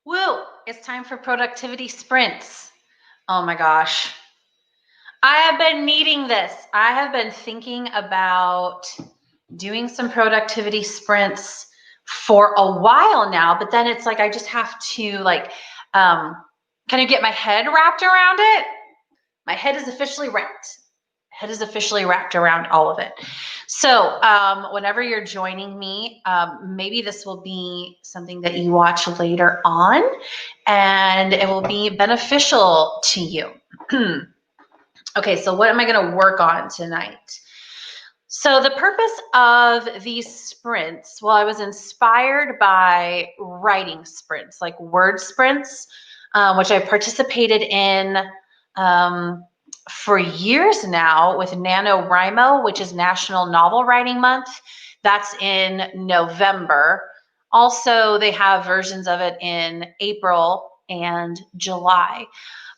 Woo! It's time for productivity sprints. Oh my gosh. I have been needing this. I have been thinking about doing some productivity sprints for a while now, but then it's like I just have to um kind of get my head wrapped around it. My head is officially wrapped. Head is officially wrapped around all of it. So, whenever you're joining me, maybe this will be something that you watch later on and it will be beneficial to you. Okay, so what am I going to work on tonight? So, the purpose of these sprints, well, I was inspired by writing sprints, like word sprints, which I participated in. For years now with NaNoWriMo, which is National Novel Writing Month. That's in November. Also, they have versions of it in April and July.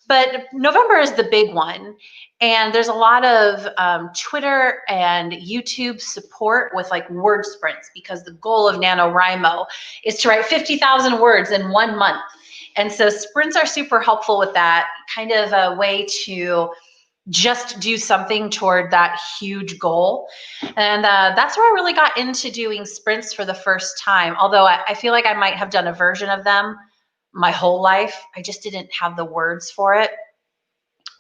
But November is the big one. And there's a lot of Twitter and YouTube support with like word sprints because the goal of NaNoWriMo is to write 50,000 words in 1 month. And so sprints are super helpful with that, kind of a way to just do something toward that huge goal. And that's where I really got into doing sprints for the first time. Although I feel like I might have done a version of them my whole life. I just didn't have the words for it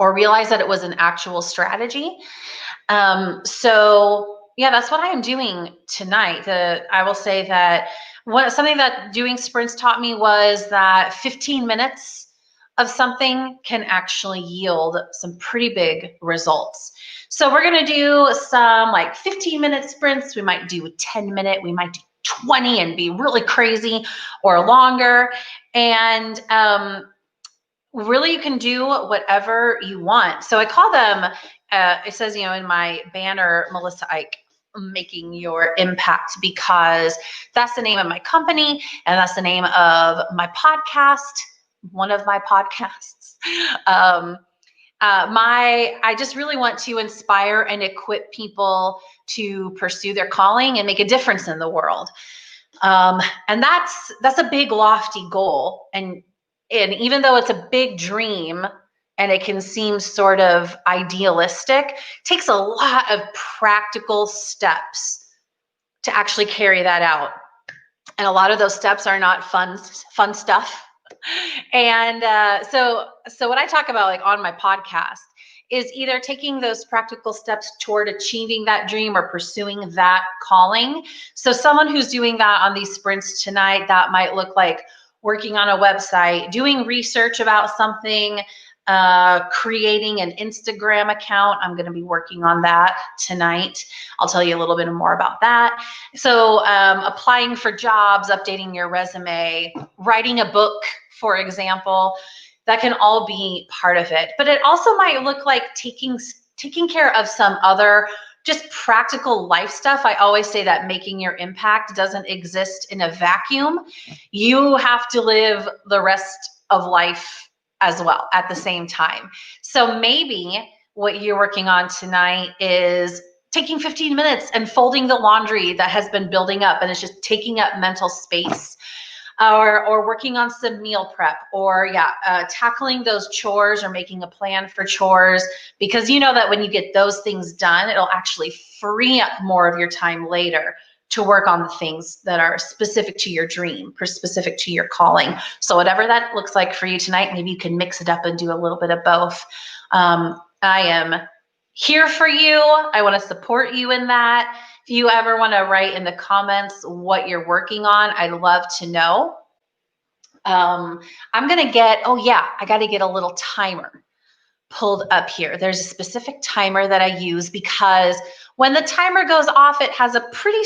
or realize that it was an actual strategy. So yeah, that's what I am doing tonight. I will say that something that doing sprints taught me was that 15 minutes of something can actually yield some pretty big results. So we're going to do some like 15-minute sprints. We might do a 10-minute, we might do 20 and be really crazy, or longer. And really you can do whatever you want. So I call them, it says, in my banner, Melissa Ike, making your impact, because that's the name of my company and that's the name of my podcast, one of my podcasts. I just really want to inspire and equip people to pursue their calling and make a difference in the world. And that's a big, lofty goal. And even though it's a big dream and it can seem sort of idealistic, it takes a lot of practical steps to actually carry that out. And a lot of those steps are not fun stuff. And so what I talk about like on my podcast is either taking those practical steps toward achieving that dream or pursuing that calling. So someone who's doing that on these sprints tonight, that might look like working on a website, doing research about something, creating an Instagram account. I'm going to be working on that tonight. I'll tell you a little bit more about that. So applying for jobs, updating your resume, writing a book, for example, that can all be part of it. But it also might look like taking care of some other just practical life stuff. I always say that making your impact doesn't exist in a vacuum. You have to live the rest of life as well at the same time. So maybe what you're working on tonight is taking 15 minutes and folding the laundry that has been building up and it's just taking up mental space. Or working on some meal prep, or tackling those chores or making a plan for chores, because you know that when you get those things done, it'll actually free up more of your time later to work on the things that are specific to your dream, specific to your calling. So whatever that looks like for you tonight, maybe you can mix it up and do a little bit of both. I am here for you. I want to support you in that. If you ever want to write in the comments what you're working on, I'd love to know. I'm going to I got to get a little timer pulled up here. There's a specific timer that I use because when the timer goes off, it has a pretty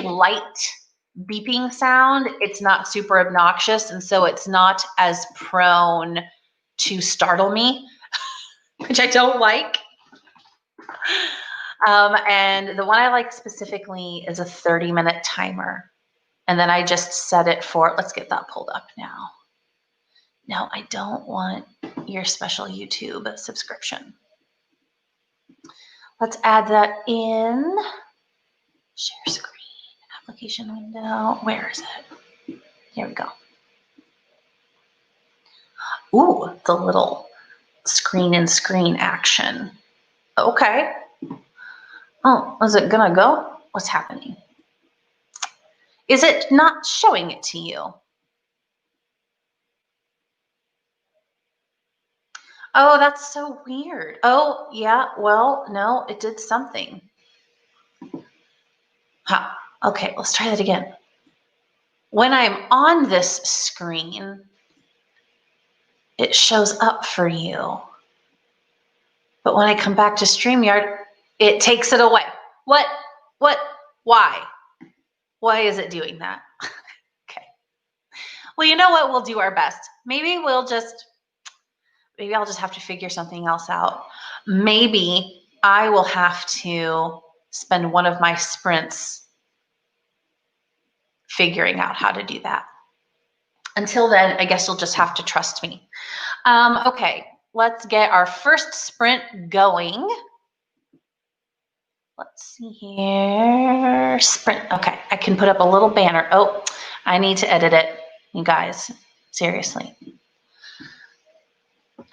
light beeping sound. It's not super obnoxious, and so it's not as prone to startle me, which I don't like. And the one I like specifically is a 30-minute timer. And then I just set it for, let's get that pulled up now. No, I don't want your special YouTube subscription. Let's add that in. Share screen, application window. Where is it? Here we go. Ooh, the little screen and screen action. Okay. Oh, is it gonna go? What's happening? Is it not showing it to you? Oh, that's so weird. Oh, yeah, well, no, it did something. Huh. Okay, let's try that again. When I'm on this screen, it shows up for you. But when I come back to StreamYard, it takes it away. What? Why? Why is it doing that? Okay. Well, you know what? We'll do our best. Maybe I'll just have to figure something else out. Maybe I will have to spend one of my sprints figuring out how to do that. Until then, I guess you'll just have to trust me. Okay, let's get our first sprint going. Let's see here. Sprint. Okay, I can put up a little banner. Oh, I need to edit it, you guys. Seriously.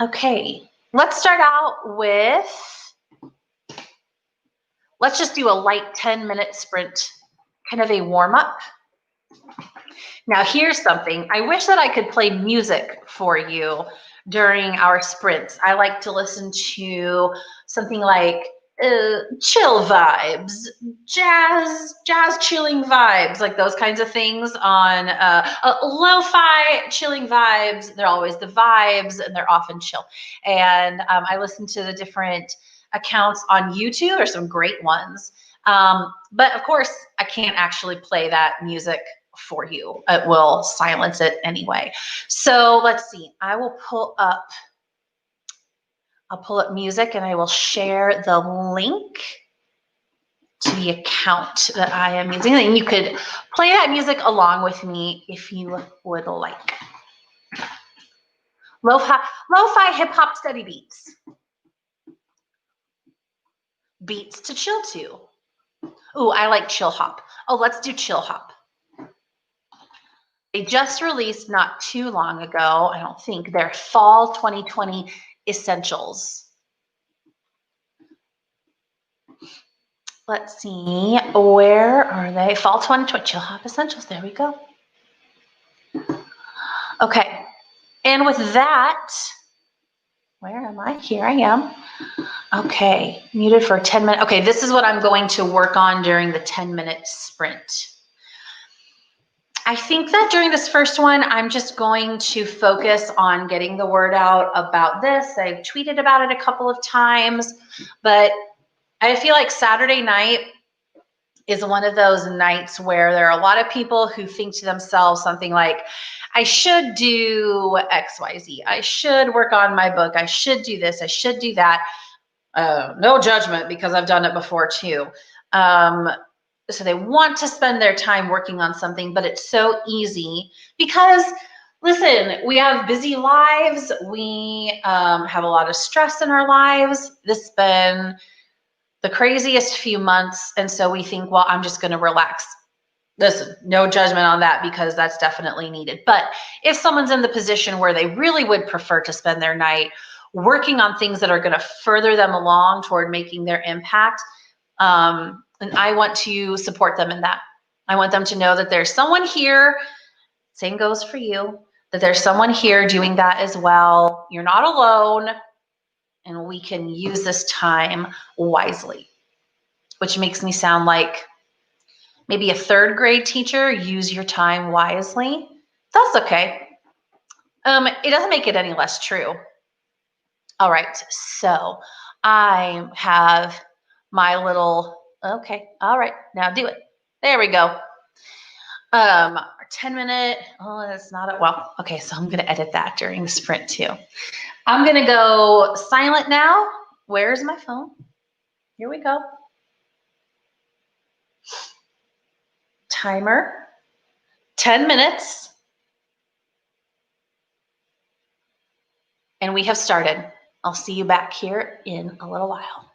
Okay, let's start out with, let's just do a light 10-minute sprint, kind of a warm-up. Now here's something. I wish that I could play music for you during our sprints. I like to listen to something like chill vibes, jazz chilling vibes, like those kinds of things on lo-fi chilling vibes. They're always the vibes and they're often chill. And I listen to the different accounts on YouTube. There's some great ones. But of course, I can't actually play that music for you. It will silence it anyway. So let's see. I'll pull up music and I will share the link to the account that I am using. And you could play that music along with me if you would like. Lo-fi hip hop study beats. Beats to chill to. Ooh, I like chill hop. Oh, let's do chill hop. They just released not too long ago, I don't think, their fall 2020 essentials. Let's see, where are they? Fall 2020 chill hop essentials. There we go. Okay, and with that, where am I? Here I am. Okay, muted for 10 minutes. Okay, this is what I'm going to work on during the 10-minute sprint. I think that during this first one, I'm just going to focus on getting the word out about this. I've tweeted about it a couple of times, but I feel like Saturday night is one of those nights where there are a lot of people who think to themselves something like, I should do XYZ. I should work on my book. I should do this. I should do that. No judgment, because I've done it before too. So they want to spend their time working on something, but it's so easy because, listen, we have busy lives. We have a lot of stress in our lives. This has been the craziest few months. And so we think, well, I'm just going to relax. Listen, no judgment on that, because that's definitely needed. But if someone's in the position where they really would prefer to spend their night working on things that are going to further them along toward making their impact, and I want to support them in that. I want them to know that there's someone here, same goes for you, that there's someone here doing that as well. You're not alone, and we can use this time wisely, which makes me sound like maybe a third grade teacher. Use your time wisely. That's okay. It doesn't make it any less true. All right, so I have my little, okay, all right, now do it. There we go. 10-minute, oh, that's not it. Well, okay, so I'm gonna edit that during the sprint too. I'm gonna go silent now. Where's my phone? Here we go. Timer, 10 minutes. And we have started. I'll see you back here in a little while.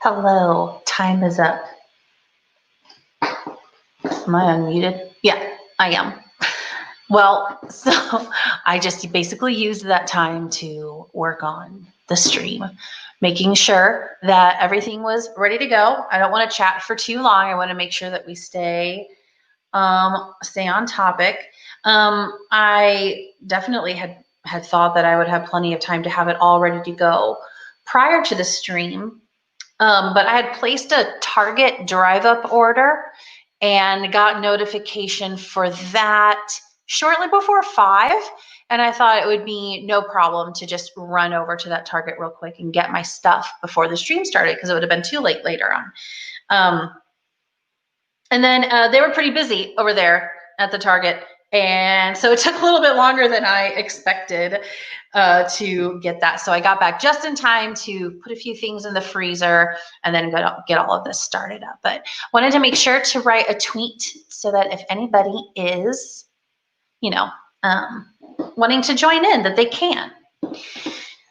Hello, time is up. Am I unmuted? Yeah, I am. Well, so I just basically used that time to work on the stream, making sure that everything was ready to go. I don't want to chat for too long. I want to make sure that we stay on topic. I definitely had thought that I would have plenty of time to have it all ready to go prior to the stream. But I had placed a Target drive-up order and got notification for that shortly before 5. And I thought it would be no problem to just run over to that Target real quick and get my stuff before the stream started, because it would have been too late later on. And then they were pretty busy over there at the Target. And so it took a little bit longer than I expected to get that. So I got back just in time to put a few things in the freezer and then get all of this started up. But wanted to make sure to write a tweet so that if anybody is, wanting to join in, that they can.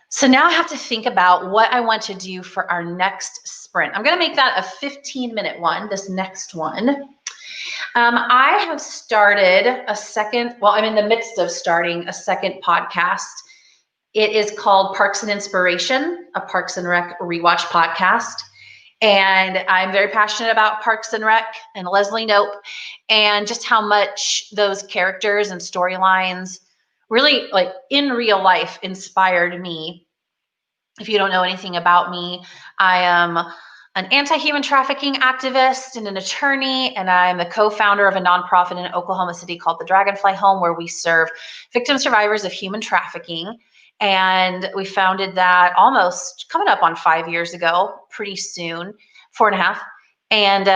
So now I have to think about what I want to do for our next sprint. I'm going to make that a 15-minute one, this next one. I have started I'm in the midst of starting a second podcast. It is called Parks and Inspiration, a Parks and Rec rewatch podcast. And I'm very passionate about Parks and Rec and Leslie Knope, and just how much those characters and storylines really, like in real life, inspired me. If you don't know anything about me, I am an anti-human trafficking activist and an attorney, and I'm the co-founder of a nonprofit in Oklahoma City called the Dragonfly Home, where we serve victim survivors of human trafficking. And we founded that almost coming up on 5 years ago, pretty soon, 4.5. And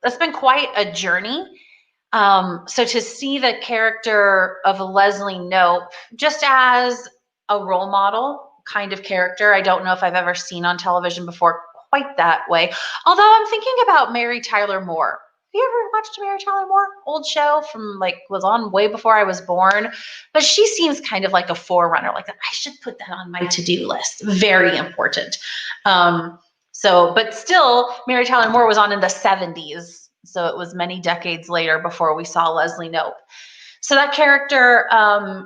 that's been quite a journey. So to see the character of Leslie Knope just as a role model kind of character, I don't know if I've ever seen on television before quite that way. Although I'm thinking about Mary Tyler Moore. Have you ever watched Mary Tyler Moore? Old show from was on way before I was born. But she seems kind of like a forerunner. Like, I should put that on my to-do list. Very important. But still, Mary Tyler Moore was on in the 70s. So it was many decades later before we saw Leslie Knope. So that character,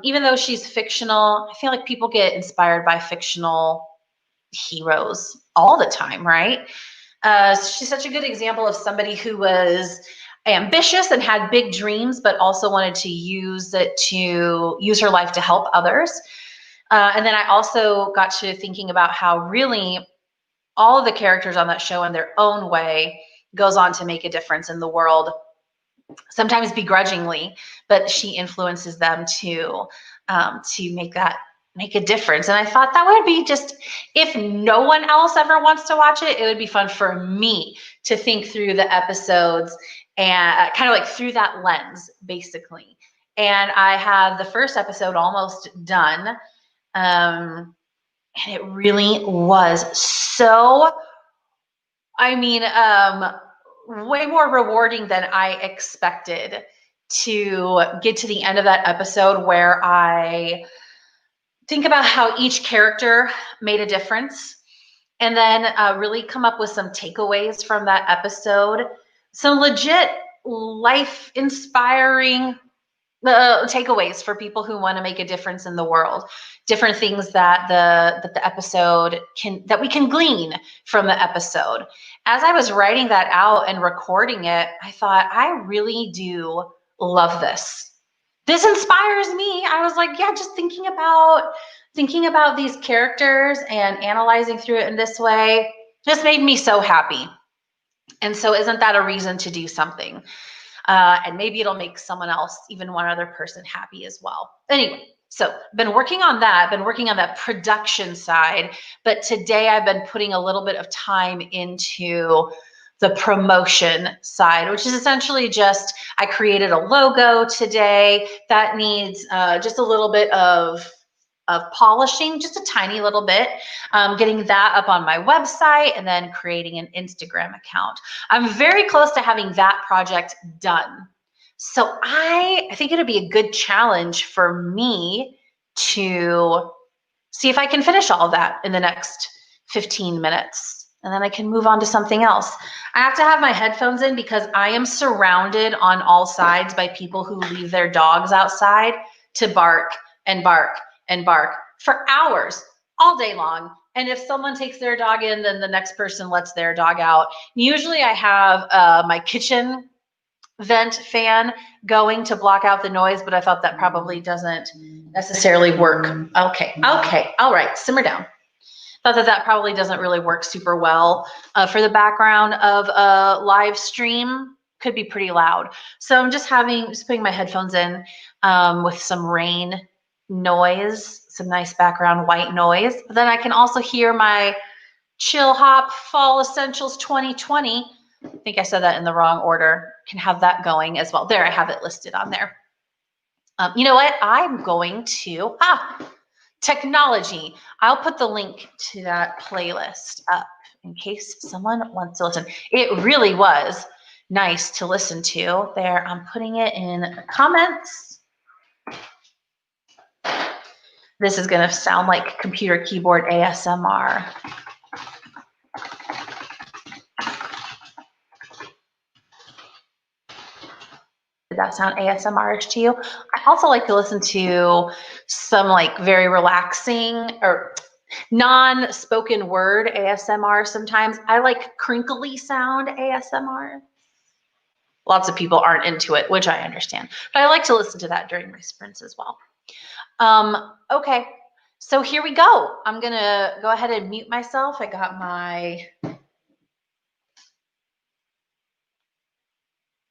even though she's fictional, I feel like people get inspired by fictional heroes all the time, right? She's such a good example of somebody who was ambitious and had big dreams, but also wanted to use her life to help others. And then I also got to thinking about how really all of the characters on that show in their own way goes on to make a difference in the world, sometimes begrudgingly, but she influences them to make a difference. And I thought that would be just, if no one else ever wants to watch it, it would be fun for me to think through the episodes and kind of like through that lens, basically. And I have the first episode almost done. And it really was so, way more rewarding than I expected to get to the end of that episode, where I think about how each character made a difference, and then really come up with some takeaways from that episode. Some legit life inspiring takeaways for people who want to make a difference in the world. Different things that the episode that we can glean from the episode. As I was writing that out and recording it, I thought, I really do love this. This inspires me. I was like, yeah, just thinking about these characters and analyzing through it in this way just made me so happy. And so isn't that a reason to do something? And maybe it'll make someone else, even one other person, happy as well. Anyway, so been working on that production side, but today I've been putting a little bit of time into the promotion side, which is essentially just, I created a logo today that needs just a little bit of polishing, just a tiny little bit, getting that up on my website, and then creating an Instagram account. I'm very close to having that project done. So I think it'd be a good challenge for me to see if I can finish all of that in the next 15 minutes. and then I can move on to something else. I have to have my headphones in because I am surrounded on all sides by people who leave their dogs outside to bark and bark and bark for hours, all day long. And if someone takes their dog in, then the next person lets their dog out. Usually I have my kitchen vent fan going to block out the noise, but I thought that probably doesn't necessarily work. Okay, all right, simmer down. Thought that probably doesn't really work super well for the background of a live stream. Could be pretty loud. So I'm just putting my headphones in with some rain noise, some nice background white noise. But then I can also hear my Chill Hop Fall Essentials 2020. I think I said that in the wrong order. Can have that going as well. There, I have it listed on there. You know what? I'm going to, technology. I'll put the link to that playlist up in case someone wants to listen. It really was nice to listen to. There, I'm putting it in the comments. This is going to sound like computer keyboard ASMR. Did that sound ASMR-ish to you? I also like to listen to some like very relaxing or non-spoken word ASMR sometimes. I like crinkly sound ASMR. Lots of people aren't into it, which I understand. But I like to listen to that during my sprints as well. Okay, so here we go. I'm going to go ahead and mute myself. I got my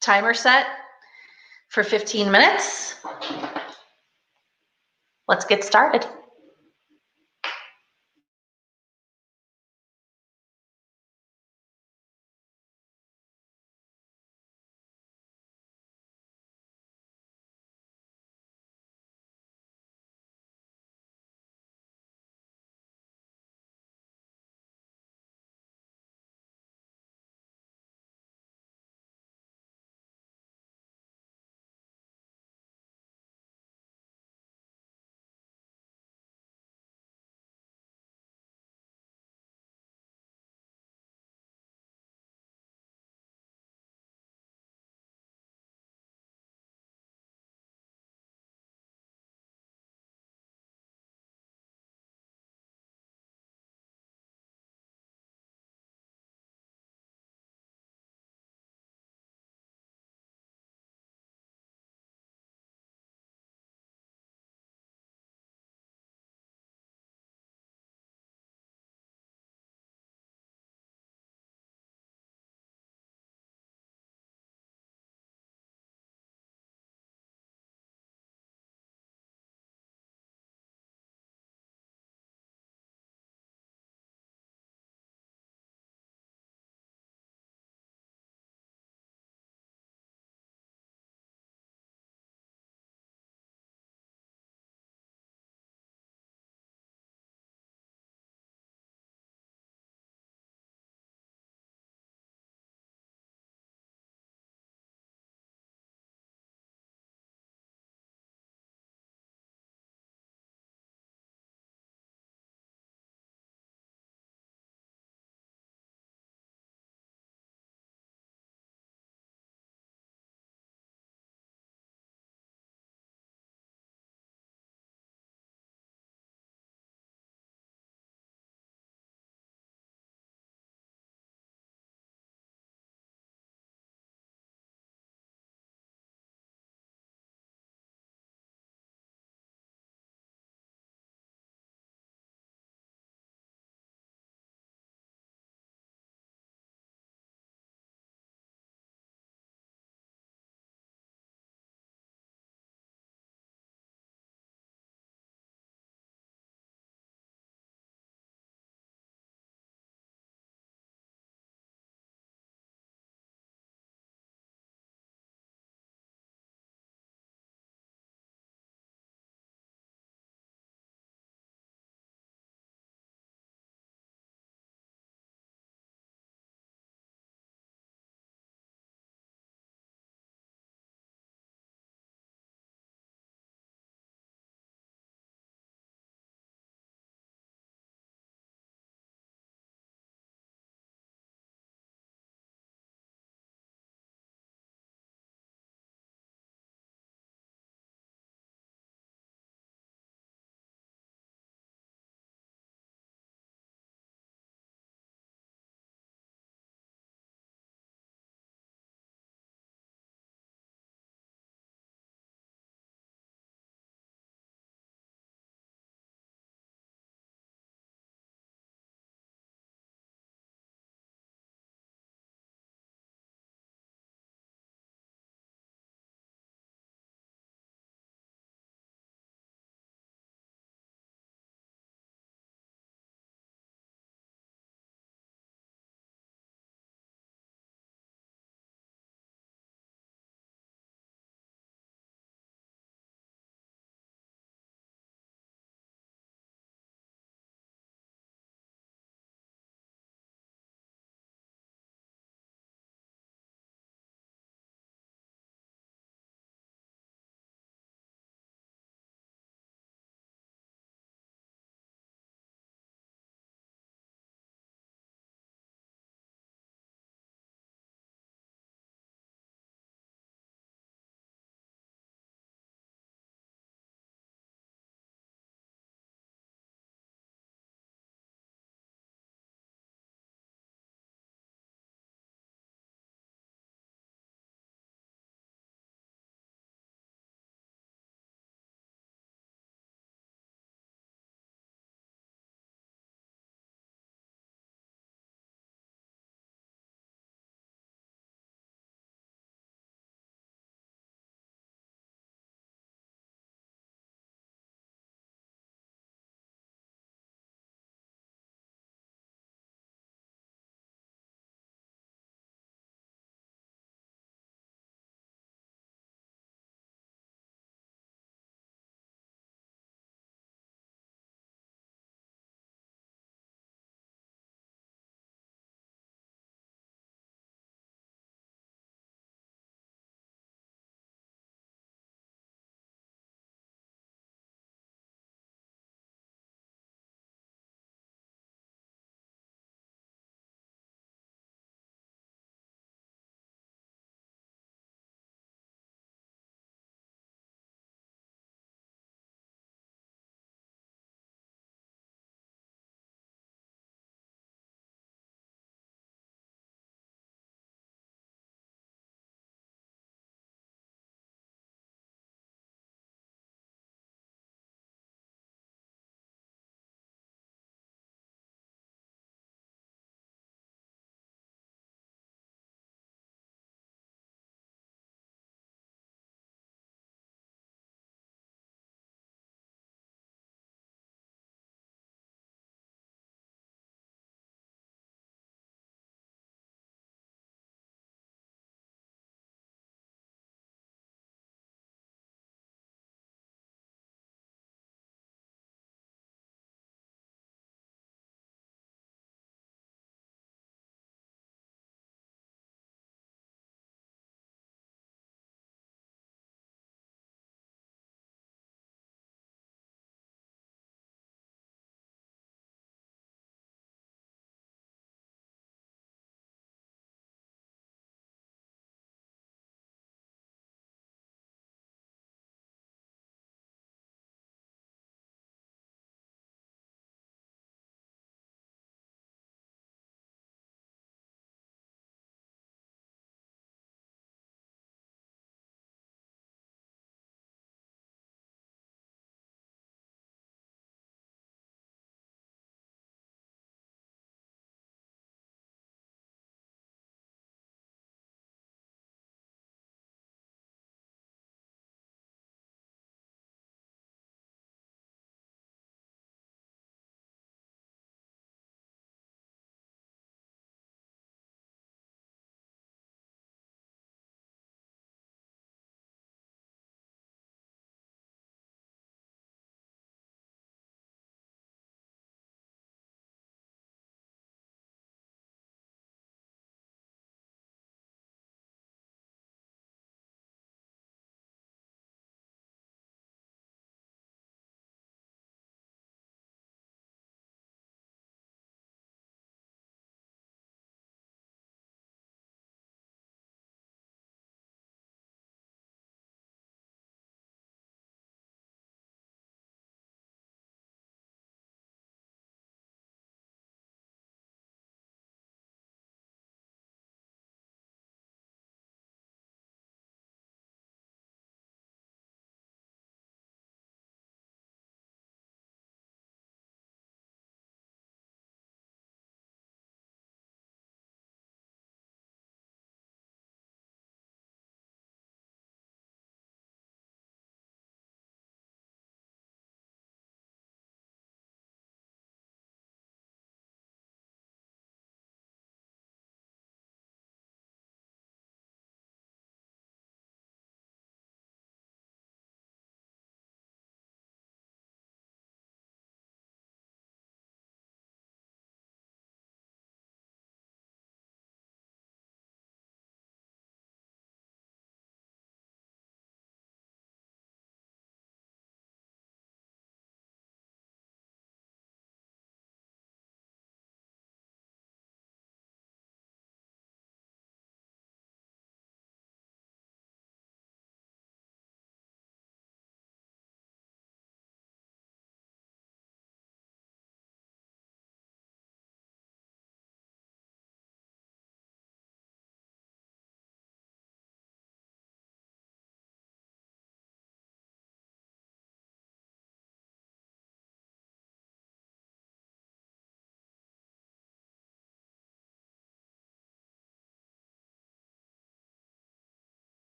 timer set for 15 minutes. Let's get started.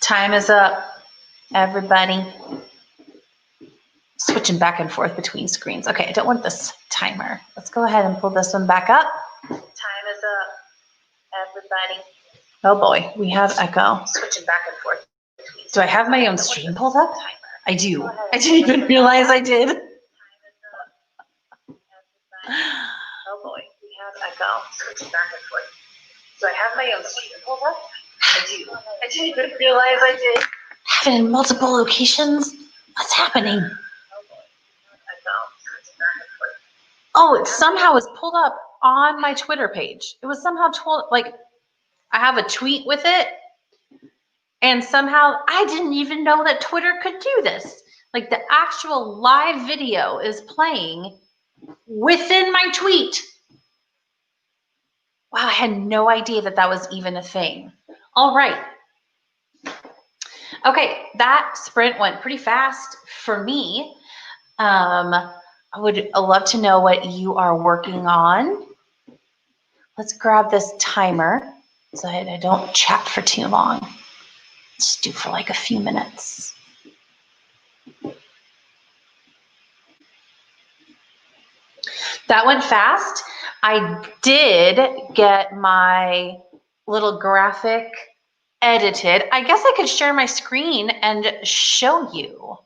Time is up, everybody. Switching back and forth between screens. Okay, I don't want this timer. Let's go ahead and pull this one back up. Time is up, everybody. Oh boy, we have echo. Switching back and forth. Do I have my own stream pulled up? I do. I didn't even realize I did. Time is up, everybody. Oh boy, we have echo. Switching back and forth. Do I have my own stream pulled up? I do. I didn't even realize I did. Having multiple locations? What's happening? Oh, it somehow was pulled up on my Twitter page. It was somehow told, like, I have a tweet with it, and somehow I didn't even know that Twitter could do this. Like, the actual live video is playing within my tweet. Wow, I had no idea that that was even a thing. All right. Okay, that sprint went pretty fast for me. I would love to know what you are working on. Let's grab this timer so I don't chat for too long. Let's do for like a few minutes. That went fast. I did get my little graphic edited. I guess I could share my screen and show you.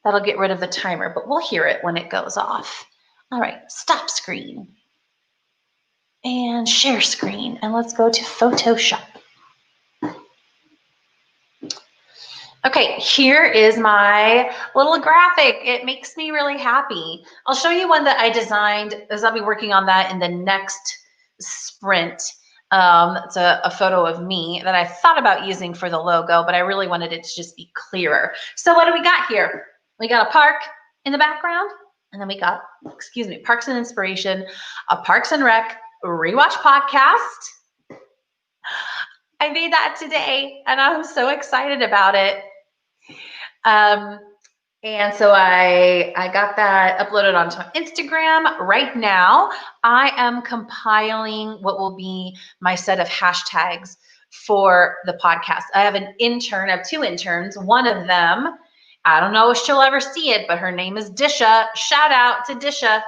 That'll get rid of the timer, but we'll hear it when it goes off. All right, stop screen and share screen, and let's go to Photoshop. Okay, here is my little graphic. It makes me really happy. I'll show you one that I designed, as I'll be working on that in the next sprint. It's a photo of me that I thought about using for the logo, but I really wanted it to just be clearer. So what do we got here? We got a park in the background, and then we got, excuse me, Parks and Inspiration, a Parks and Rec rewatch podcast. I made that today, and I'm so excited about it. And so I got that uploaded onto Instagram. Right now, I am compiling what will be my set of hashtags for the podcast. I have an intern, I have 2 interns. One of them, I don't know if she'll ever see it, but her name is Disha. Shout out to Disha.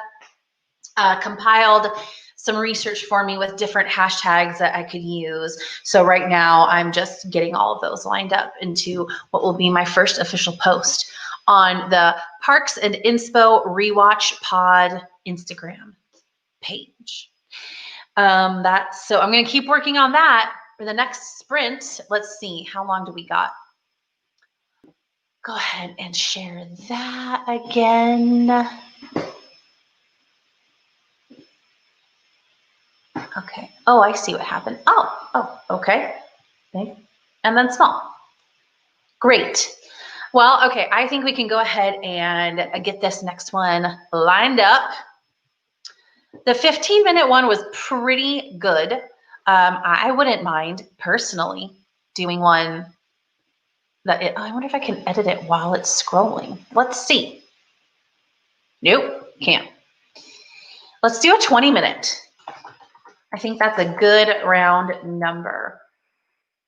Compiled some research for me with different hashtags that I could use. So right now I'm just getting all of those lined up into what will be my first official post on the Parks and Inspo Rewatch Pod Instagram page. So I'm going to keep working on that for the next sprint. Let's see, how long do we got? Go ahead and share that again. Okay. Oh, I see what happened. Oh, okay. Big and then small. Great. Well, okay, I think we can go ahead and get this next one lined up. The 15-minute one was pretty good. I wouldn't mind personally doing one that I wonder if I can edit it while it's scrolling. Let's see. Nope, can't. Let's do a 20-minute. I think that's a good round number.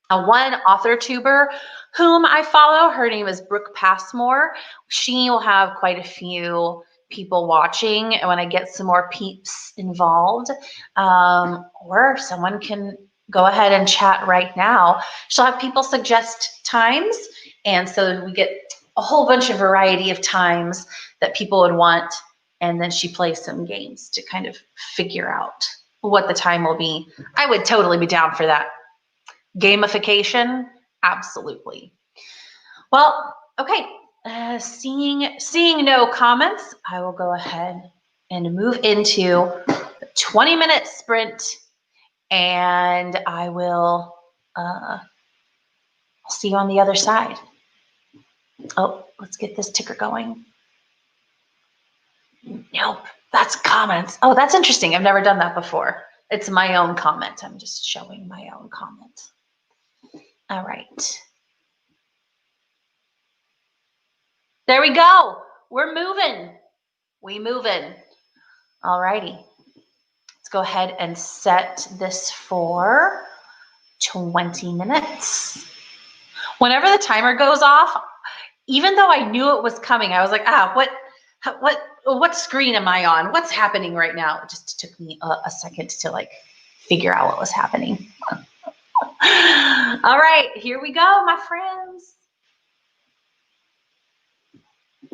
One author tuber whom I follow, her name is Brooke Passmore. She will have quite a few people watching, and when I get some more peeps involved, or someone can go ahead and chat right now. She'll have people suggest times, and so we get a whole bunch of variety of times that people would want, and then she plays some games to kind of figure out what the time will be. I would totally be down for that. Gamification, absolutely. Well, okay, seeing no comments, I will go ahead and move into the 20-minute sprint, and I will see you on the other side. Oh, let's get this ticker going. Nope, that's comments. Oh, that's interesting. I've never done that before. It's my own comment. I'm just showing my own comment. All right. There we go. We're moving. We moving. All righty. Let's go ahead and set this for 20 minutes. Whenever the timer goes off, even though I knew it was coming, I was like, what screen am I on? What's happening right now? It just took me a second to like figure out what was happening. All right, here we go, my friends.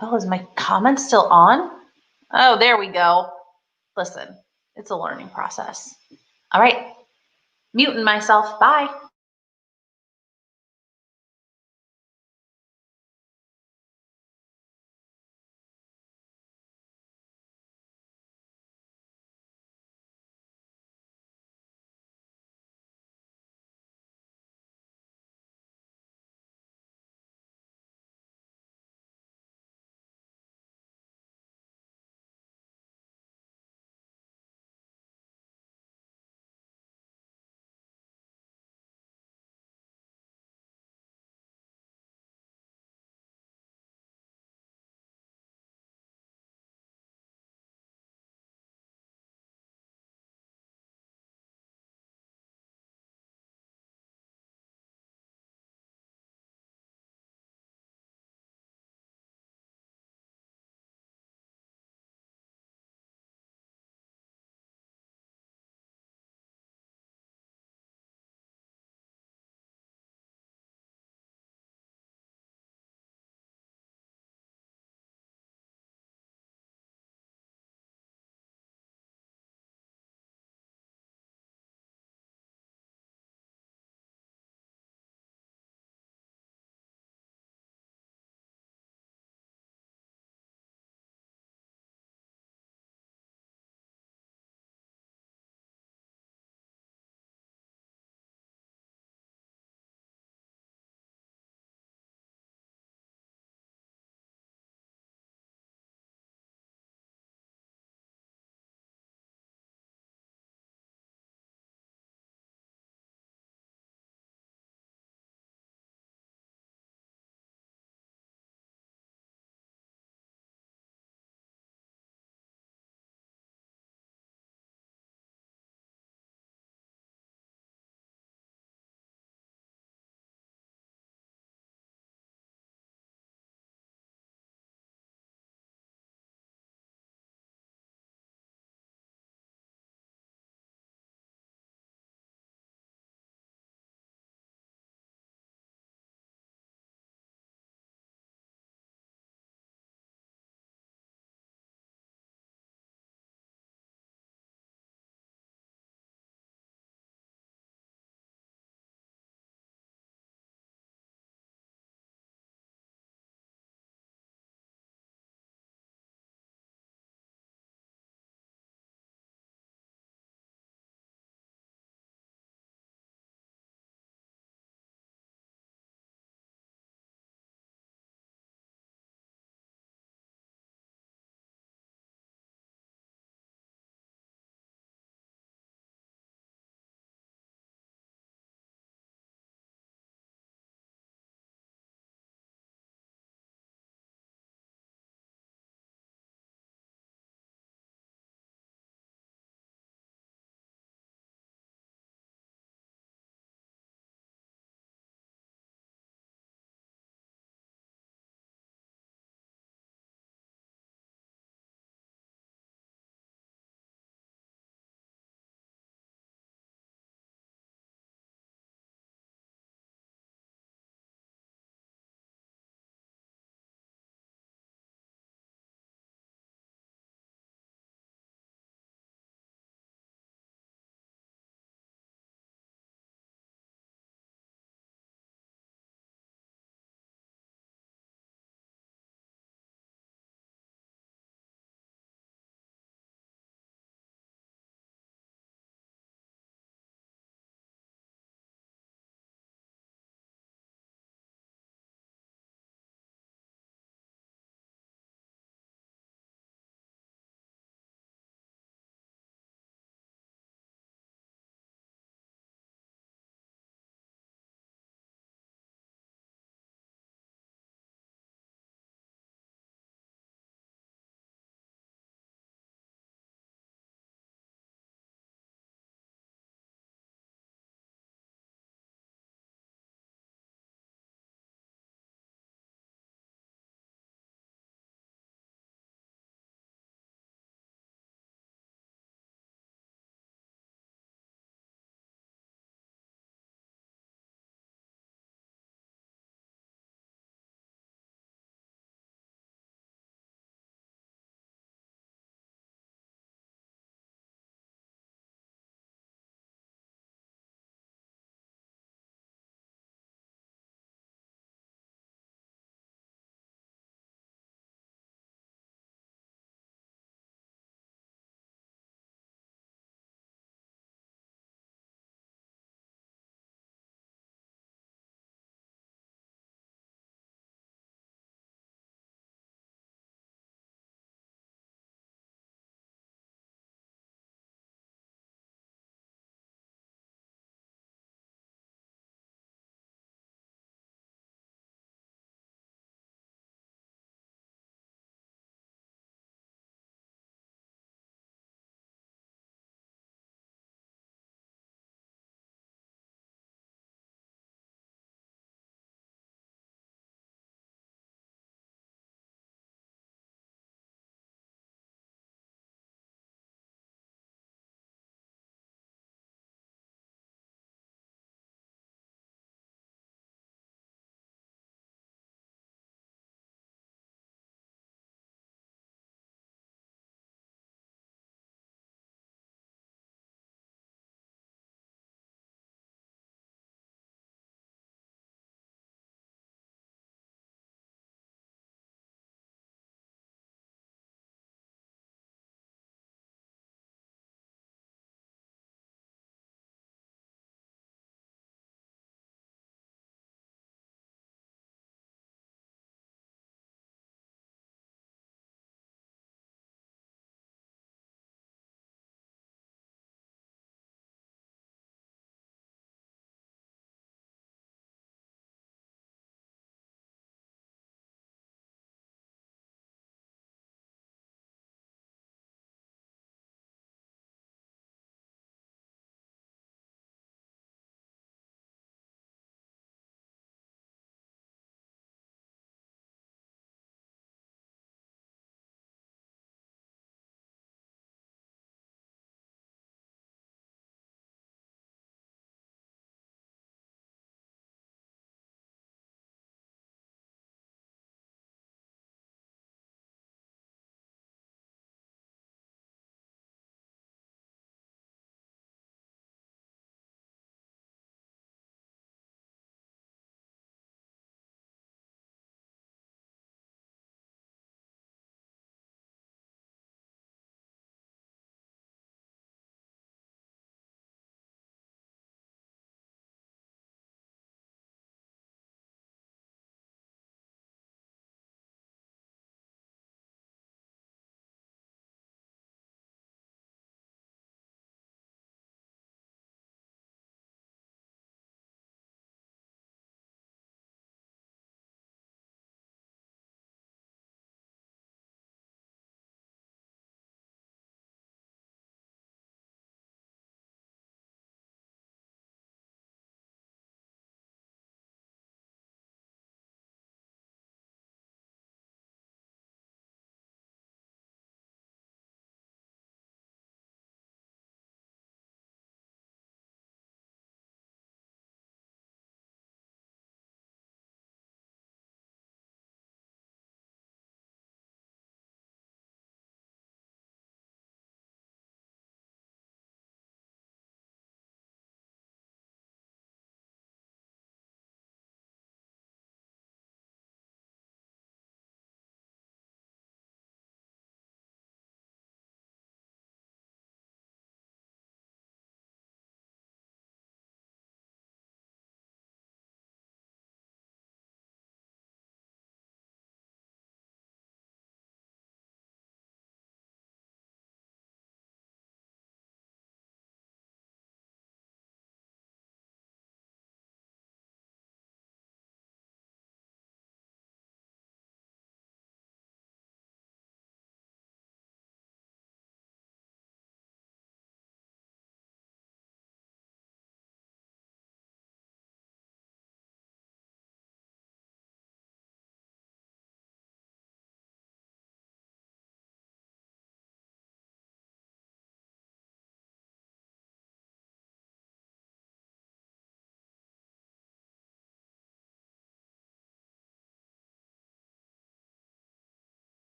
Oh, is my comment still on? Oh, there we go. Listen, it's a learning process. All right, muting myself. Bye.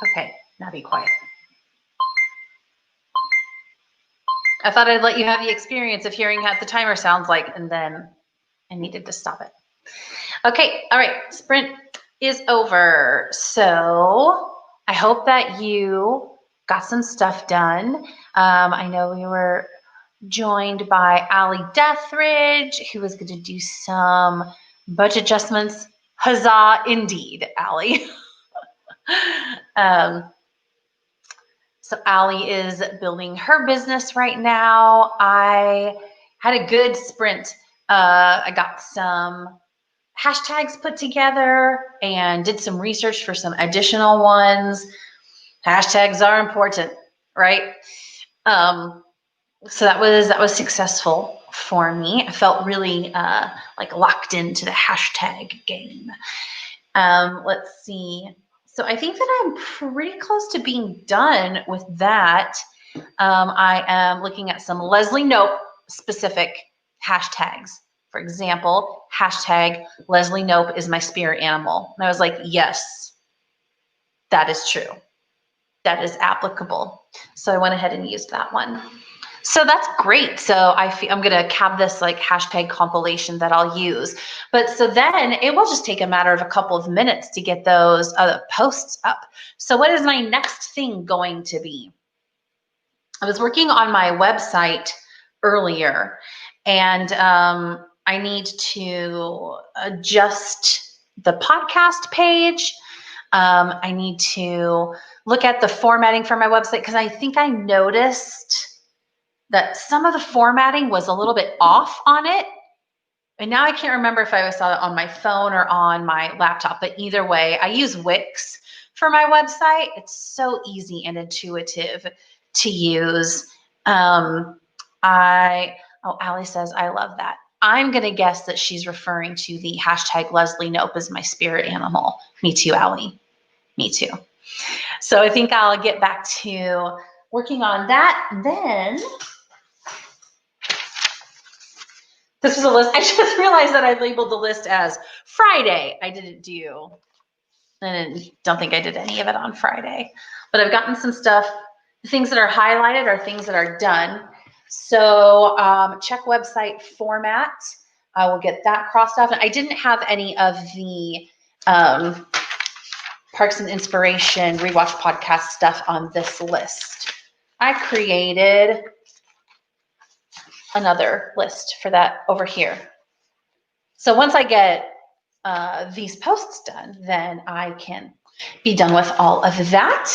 Okay, now be quiet. I thought I'd let you have the experience of hearing what the timer sounds like, and then I needed to stop it. Okay, all right, sprint is over. So I hope that you got some stuff done. I know we were joined by Allie Deathridge, who was going to do some budget adjustments. Huzzah, indeed, Allie. So Allie is building her business right now. I had a good sprint. I got some hashtags put together and did some research for some additional ones. Hashtags are important, right? So that was successful for me. I felt really like locked into the hashtag game. Let's see. So I think that I'm pretty close to being done with that. I am looking at some Leslie Knope specific hashtags. For example, hashtag Leslie Knope is my spirit animal. And I was like, yes, that is true. That is applicable. So I went ahead and used that one. So that's great. So I'm going to have this like hashtag compilation that I'll use. But so then it will just take a matter of a couple of minutes to get those posts up. So what is my next thing going to be? I was working on my website earlier, and I need to adjust the podcast page. I need to look at the formatting for my website because I think I noticed that some of the formatting was a little bit off on it. And now I can't remember if I saw it on my phone or on my laptop, but either way, I use Wix for my website. It's so easy and intuitive to use. Allie says, I love that. I'm going to guess that she's referring to the hashtag Leslie Knope is my spirit animal. Me too, Allie. Me too. So I think I'll get back to working on that. Then this was a list. I just realized that I labeled the list as Friday. I don't think I did any of it on Friday, but I've gotten some stuff. The things that are highlighted are things that are done. So check website format. I will get that crossed off. I didn't have any of the Parks and Inspiration Rewatch podcast stuff on this list. I created another list for that over here. So once I get these posts done, then I can be done with all of that.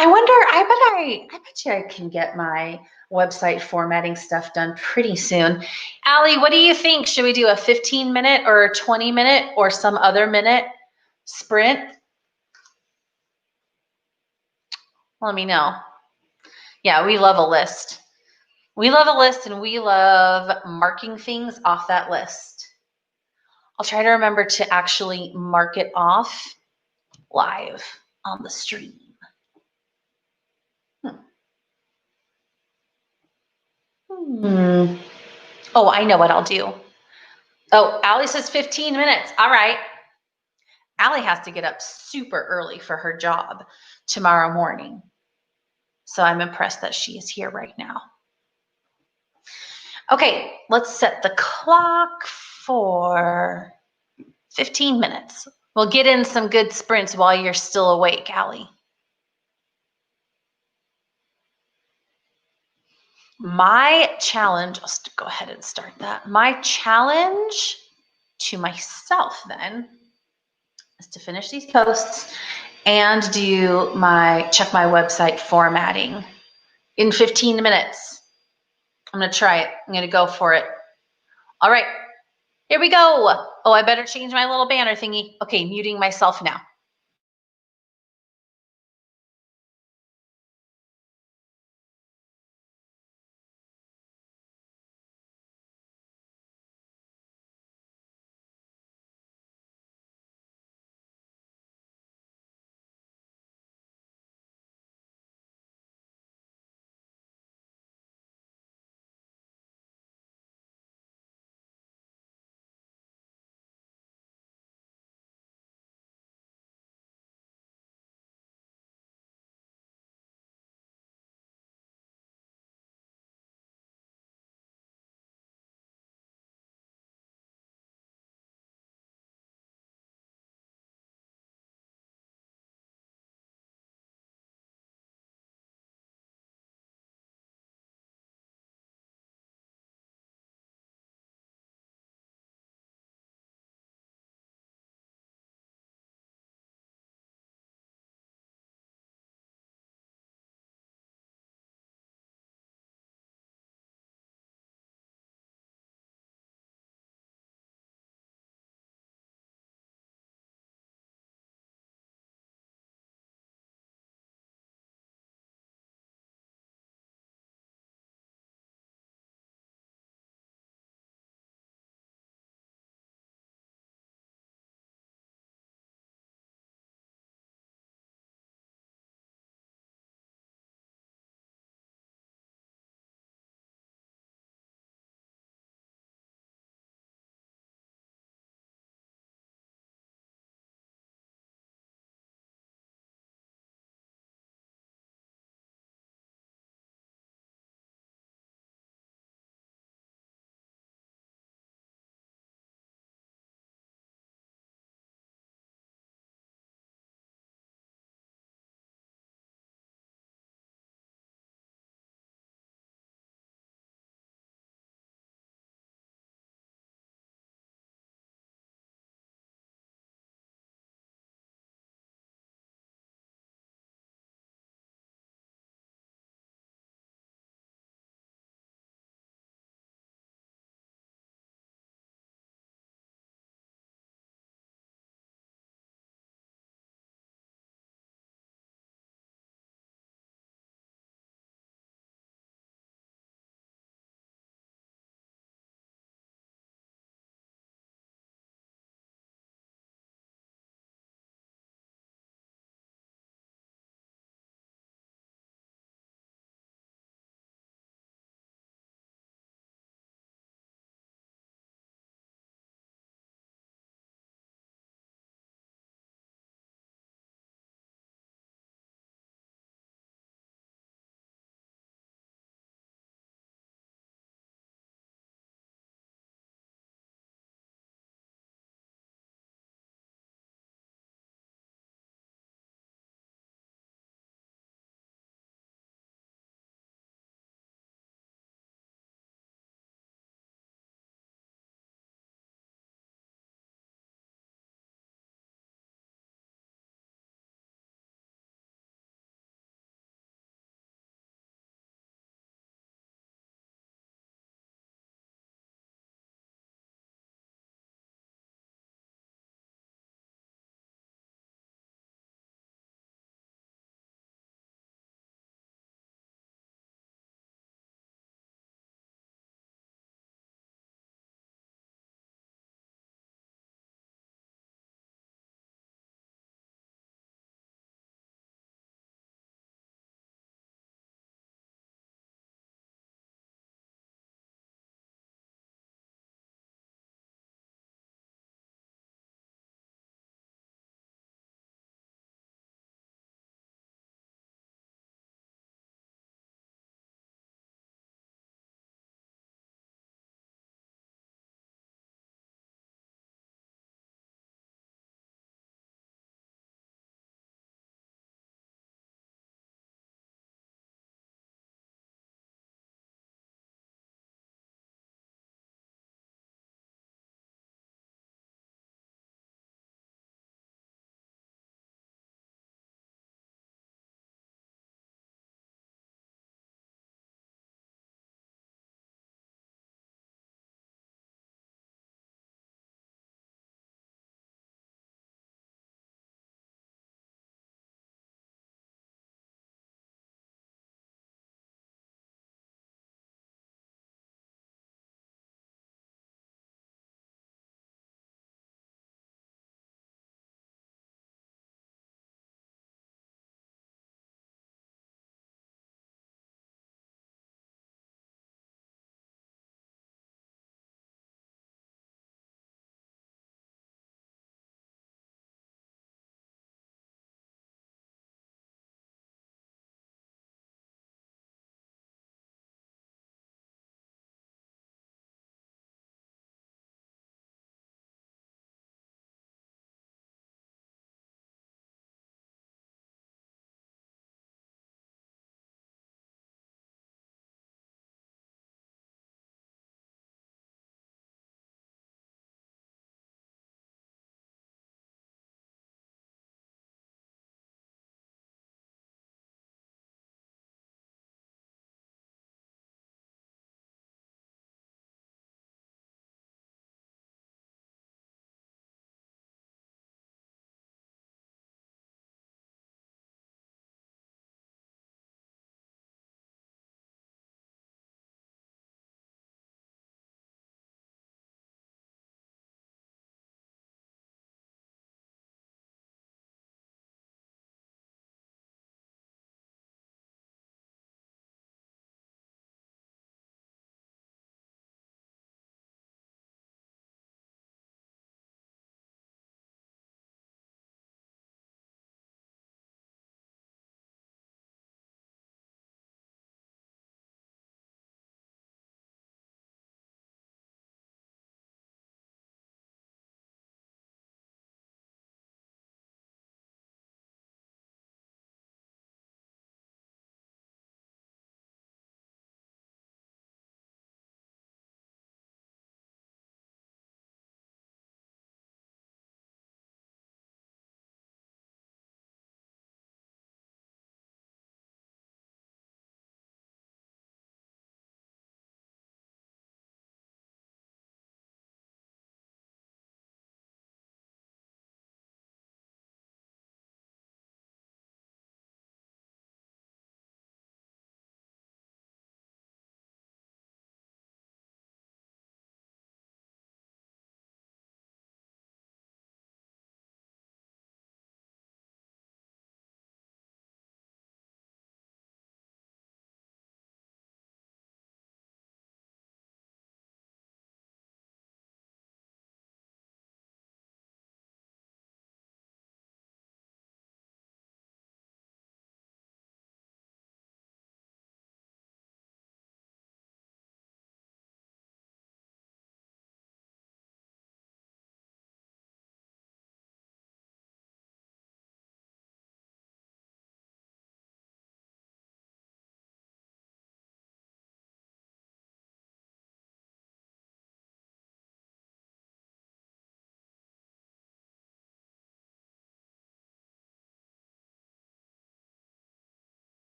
I wonder, I bet you I can get my website formatting stuff done pretty soon. Allie, what do you think? Should we do a 15-minute or a 20-minute or some other minute sprint? Let me know. Yeah, we love a list. We love a list and we love marking things off that list. I'll try to remember to actually mark it off live on the stream. Oh, I know what I'll do. Oh, Allie says 15 minutes. All right. Allie has to get up super early for her job tomorrow morning. So I'm impressed that she is here right now. Okay, let's set the clock for 15 minutes. We'll get in some good sprints while you're still awake, Allie. My challenge, I'll go ahead and start that. My challenge to myself then is to finish these posts and do check my website formatting in 15 minutes. I'm going to try it. I'm going to go for it. All right, here we go. Oh, I better change my little banner thingy. Okay, muting myself now.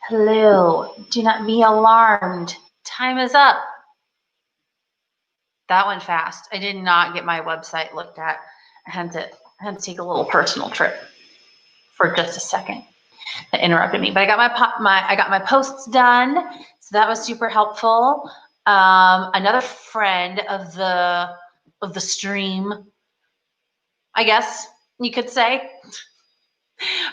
Hello, do not be alarmed. Time is up. That went fast. I did not get my website looked at. I had to take a little personal trip for just a second. That interrupted me, but I got my posts done, so that was super helpful. Another friend of the stream, I guess you could say,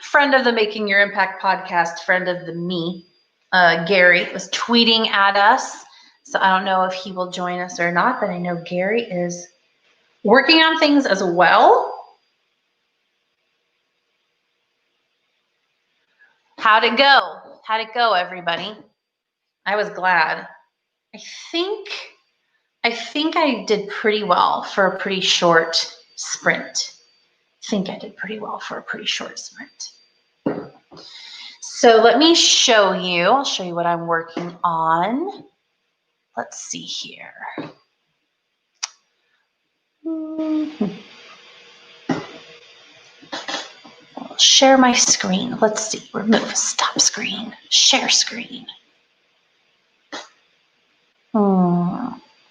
friend of the Making Your Impact podcast, friend of the me, Gary, was tweeting at us. So I don't know if he will join us or not, but I know Gary is working on things as well. How'd it go? How'd it go, everybody? I was glad. I think I did pretty well for a pretty short sprint. So let me show you. I'll show you what I'm working on. Let's see here. I'll share my screen. Let's see. Remove, stop screen, share screen.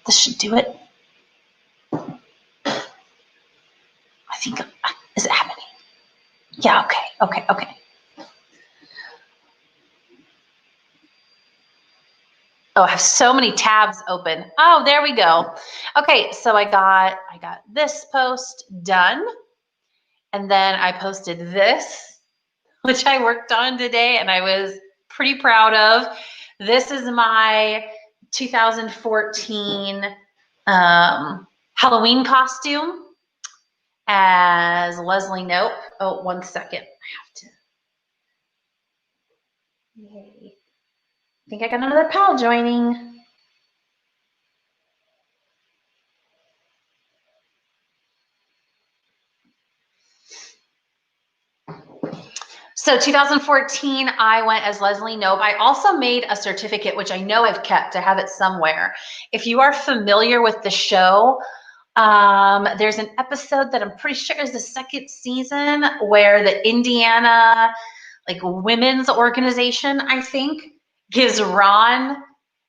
This should do it. I think, is it happening? Yeah, okay. Oh, I have so many tabs open. Oh, there we go. Okay, so I got this post done. And then I posted this, which I worked on today and I was pretty proud of. This is my 2014 Halloween costume as Leslie Knope. Oh, 1 second. I have to. Yay. I think I got another pal joining. So 2014, I went as Leslie Knope. I also made a certificate, which I know I've kept. I have it somewhere. If you are familiar with the show, there's an episode that I'm pretty sure is the second season where the Indiana women's organization, I think, gives Ron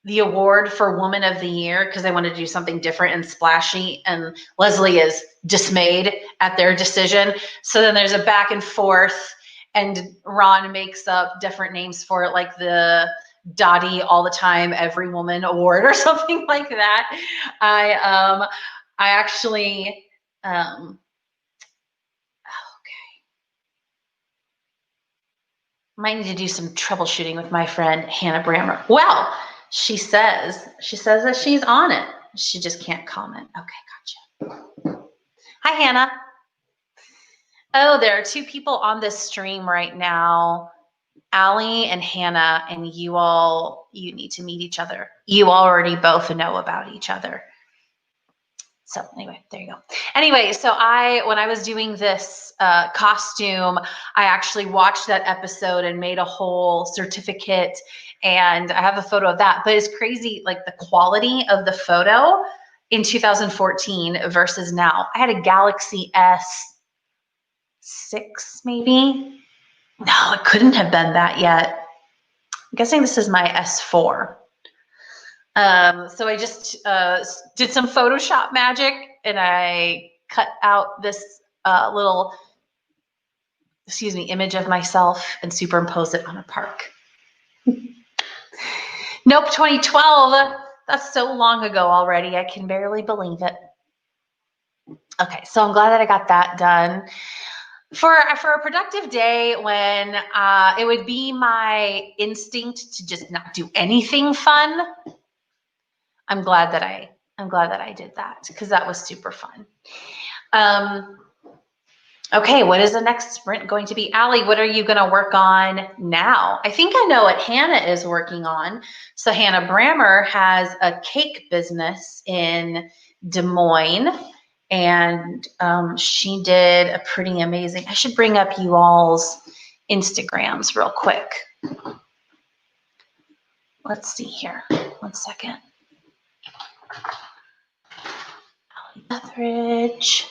the award for Woman of the Year because they wanted to do something different and splashy, and Leslie is dismayed at their decision. So then there's a back and forth, and Ron makes up different names for it, like the Dottie All the Time Every Woman Award or something like that. I actually, okay. Might need to do some troubleshooting with my friend Hannah Brammer. Well, she says that she's on it. She just can't comment. Okay, gotcha. Hi, Hannah. Oh, there are two people on this stream right now, Allie and Hannah, and you need to meet each other. You already both know about each other. So anyway, there you go. Anyway, so when I was doing this costume, I actually watched that episode and made a whole certificate, and I have a photo of that. But it's crazy, like the quality of the photo in 2014 versus now. I had a Galaxy S6, maybe. No, it couldn't have been that yet. I'm guessing this is my S4. So I just did some Photoshop magic and I cut out this little, image of myself and superimposed it on a park. Nope, 2012. That's so long ago already. I can barely believe it. Okay, so I'm glad that I got that done. For a productive day when it would be my instinct to just not do anything fun, I'm glad that I did that because that was super fun. Okay, what is the next sprint going to be? Allie, what are you going to work on now? I think I know what Hannah is working on. So Hannah Brammer has a cake business in Des Moines, and she did a pretty amazing, I should bring up you all's Instagrams real quick. Let's see here, 1 second. Allie Etheridge,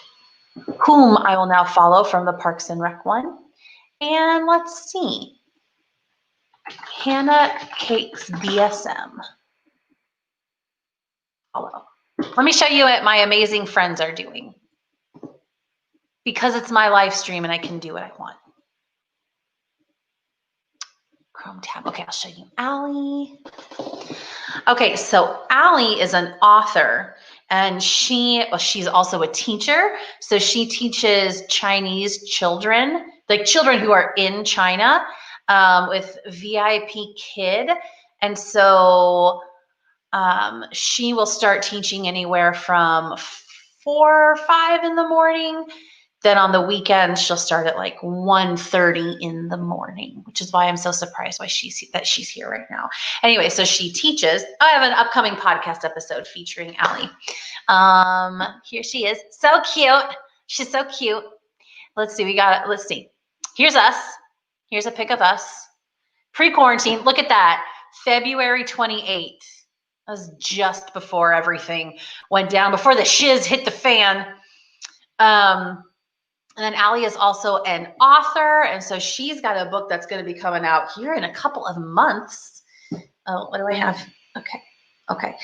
whom I will now follow from the Parks and Rec one. And let's see. Hannah Cakes DSM. Hello. Let me show you what my amazing friends are doing. Because it's my live stream and I can do what I want. Chrome tab. Okay, I'll show you Allie. Okay, so Allie is an author, and she's also a teacher. So she teaches Chinese children, like children who are in China, with VIP Kid. And so she will start teaching anywhere from 4 or 5 in the morning. Then on the weekends, she'll start at like 1:30 in the morning, which is why I'm so surprised that she's here right now. Anyway, so she teaches. I have an upcoming podcast episode featuring Allie. Here she is. So cute. She's so cute. Let's see. Let's see. Here's us. Here's a pic of us. Pre-quarantine. Look at that. February 28th. That was just before everything went down, before the shiz hit the fan. And then Allie is also an author, and so she's got a book that's going to be coming out here in a couple of months. Oh, what do I have? Okay.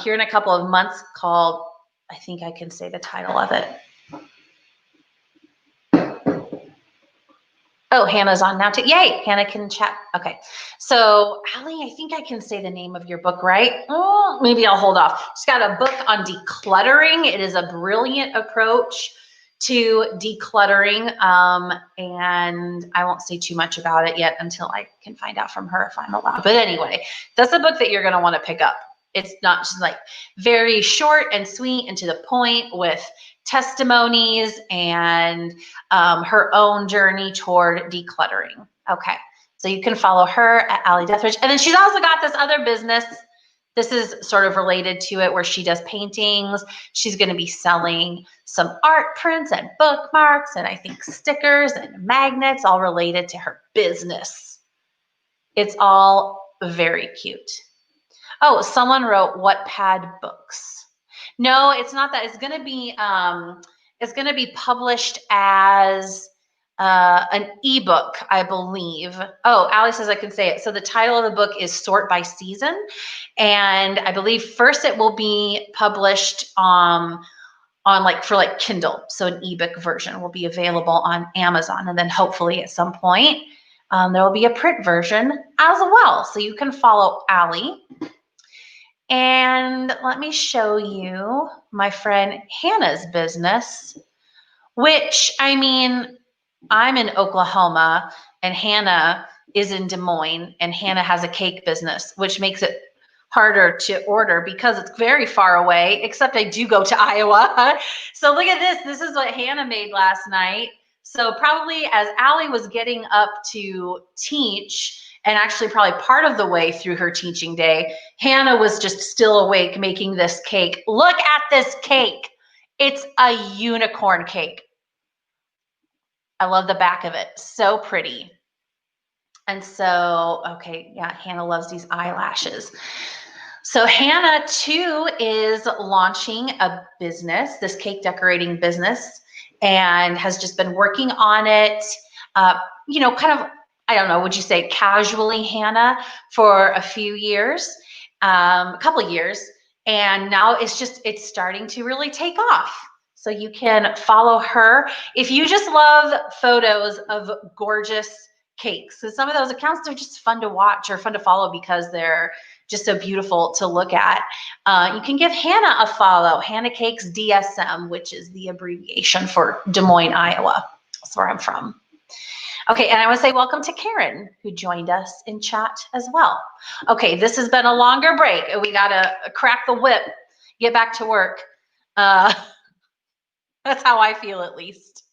Here in a couple of months called, I think I can say the title of it. Oh, Hannah's on now too. Yay, Hannah can chat. Okay, so Allie, I think I can say the name of your book, right? Oh, maybe I'll hold off. She's got a book on decluttering. It is a brilliant approach to decluttering, and I won't say too much about it yet until I can find out from her if I'm allowed. But anyway, that's a book that you're going to want to pick up. It's not just like very short and sweet and to the point with testimonies and her own journey toward decluttering. Okay, so you can follow her at Allie Deathridge. And then she's also got this other business. This is sort of related to it, where she does paintings. She's going to be selling some art prints and bookmarks and I think stickers and magnets, all related to her business. It's all very cute. Oh, someone wrote Wattpad books. No, it's not that. It's going to be published as an ebook, I believe. Oh, Allie says I can say it. So the title of the book is Sort by Season. And I believe first it will be published on for Kindle. So an ebook version will be available on Amazon. And then hopefully at some point there will be a print version as well. So you can follow Allie. And let me show you my friend Hannah's business, which, I mean, I'm in Oklahoma and Hannah is in Des Moines, and Hannah has a cake business, which makes it harder to order because it's very far away, except I do go to Iowa. So look at this. This is what Hannah made last night. So probably as Allie was getting up to teach, and actually probably part of the way through her teaching day, Hannah was just still awake making this cake. Look at this cake. It's a unicorn cake. I love the back of it. So pretty. And so, okay, yeah, Hannah loves these eyelashes. So Hannah too is launching a business, this cake decorating business, and has just been working on it, kind of, I don't know, would you say casually, Hannah, for a few years, a couple of years, and now it's starting to really take off. So you can follow her if you just love photos of gorgeous cakes. So some of those accounts are just fun to watch or fun to follow because they're just so beautiful to look at. You can give Hannah a follow, Hannah Cakes DSM, which is the abbreviation for Des Moines, Iowa. That's where I'm from. Okay, and I want to say welcome to Karen, who joined us in chat as well. Okay, this has been a longer break. We got to crack the whip, get back to work. That's how I feel, at least.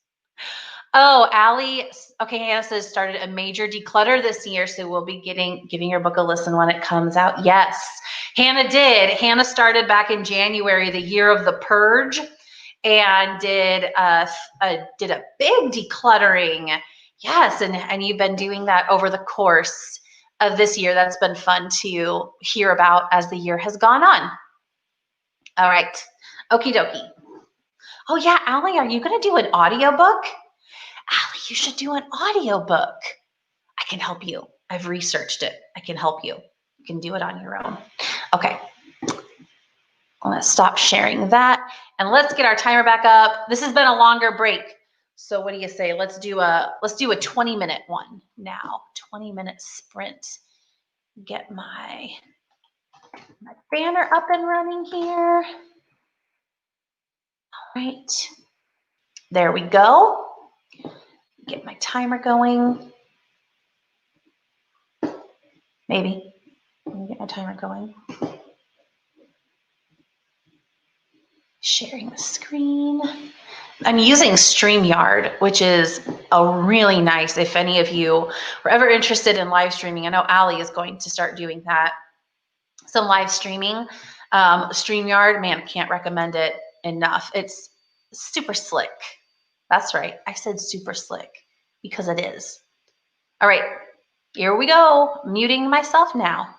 Oh, Allie, okay, Hannah says started a major declutter this year, so we'll be giving your book a listen when it comes out. Yes, Hannah did. Hannah started back in January, the year of the purge, and did a big decluttering. Yes, and you've been doing that over the course of this year. That's been fun to hear about as the year has gone on. All right, okie dokie. Oh yeah, Allie, are you going to do an audiobook? Allie, you should do an audiobook. I can help you. I've researched it. I can help you. You can do it on your own. Okay. I'm gonna stop sharing that and let's get our timer back up. This has been a longer break. So what do you say? Let's do a 20-minute one now. 20-minute sprint. Get my banner up and running here. All right. There we go. Get my timer going. Maybe. Let me get my timer going. Sharing the screen. I'm using StreamYard, which is a really nice, if any of you were ever interested in live streaming, I know Ali is going to start doing that. Some live streaming. StreamYard, man, can't recommend it enough. It's super slick. That's right. I said super slick because it is. All right, here we go. Muting myself now.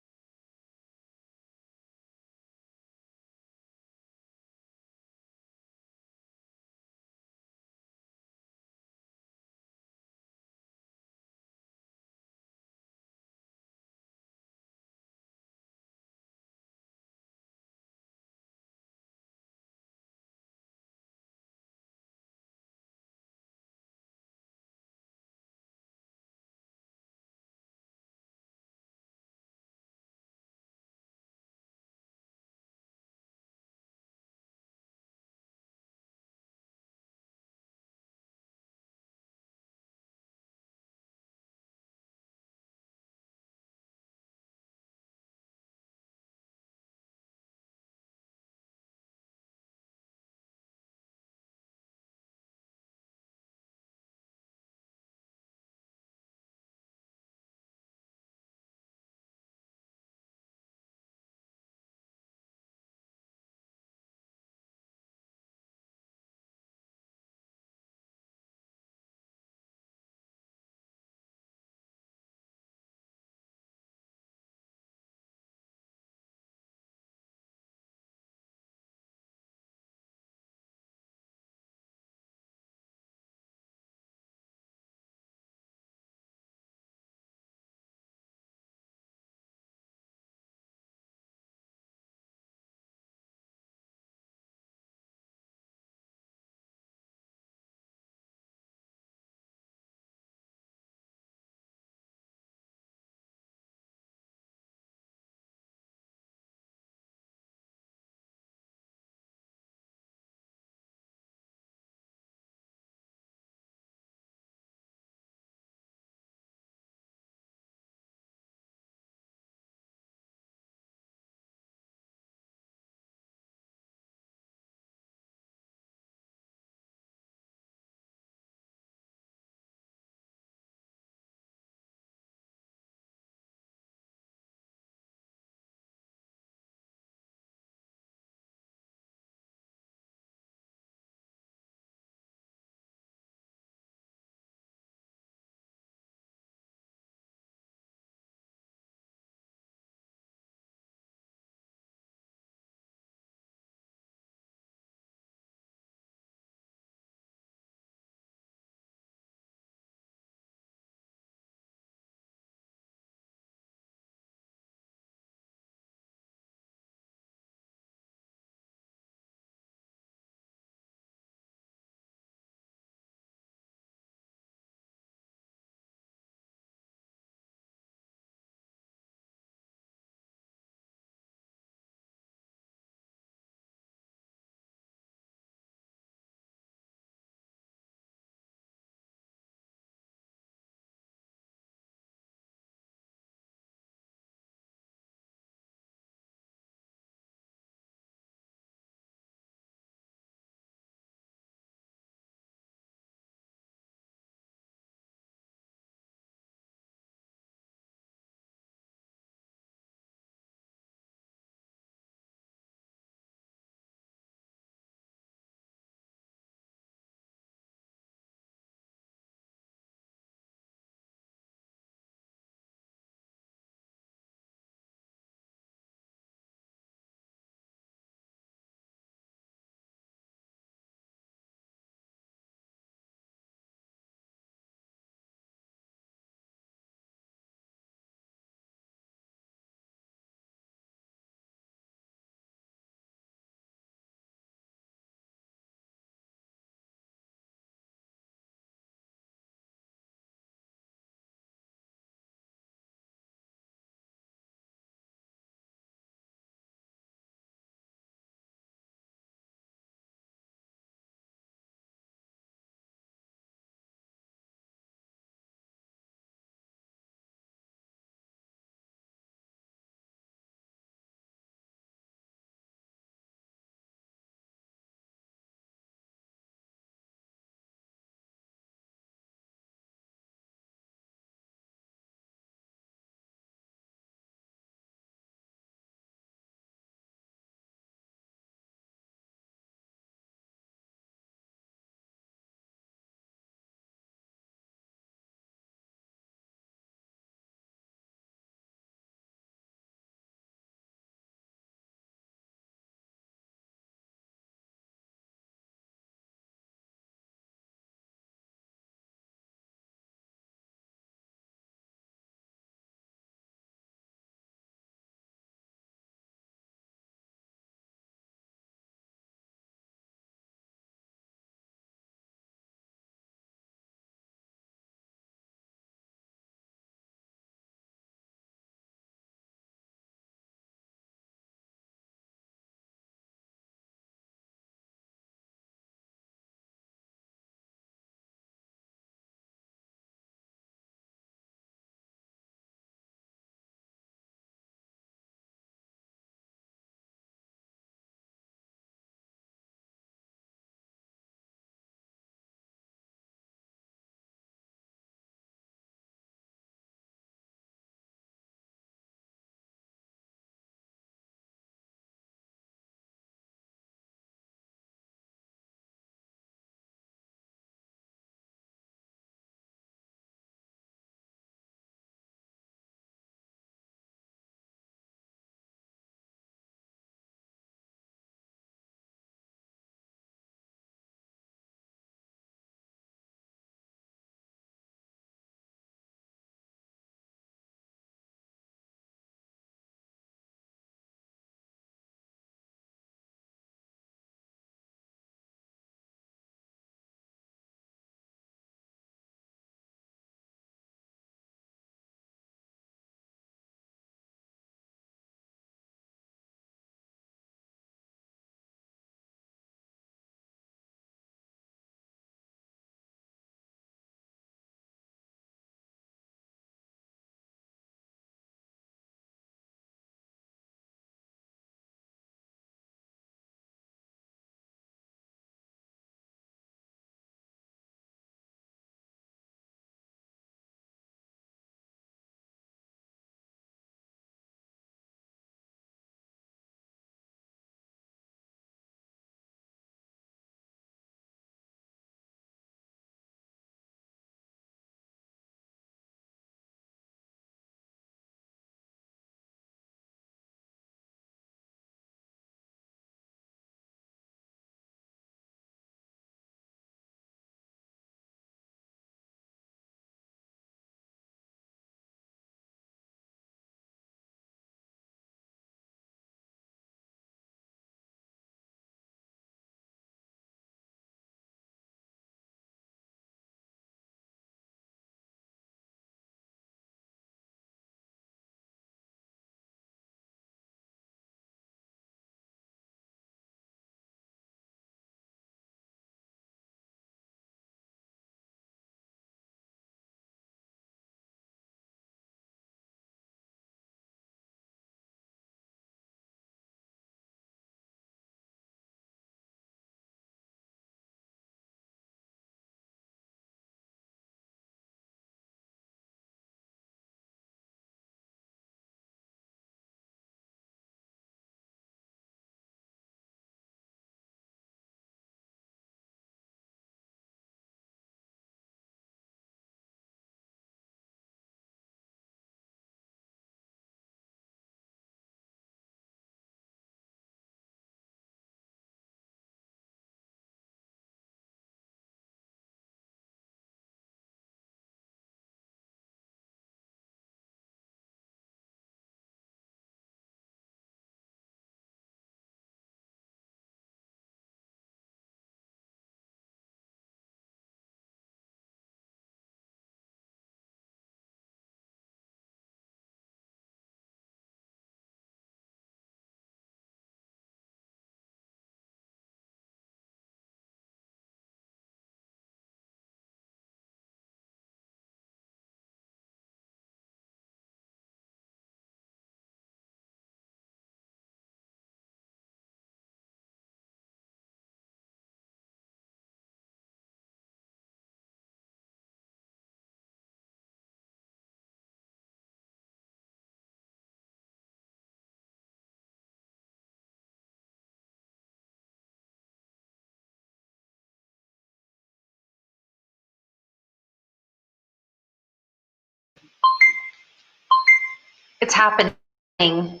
It's happening.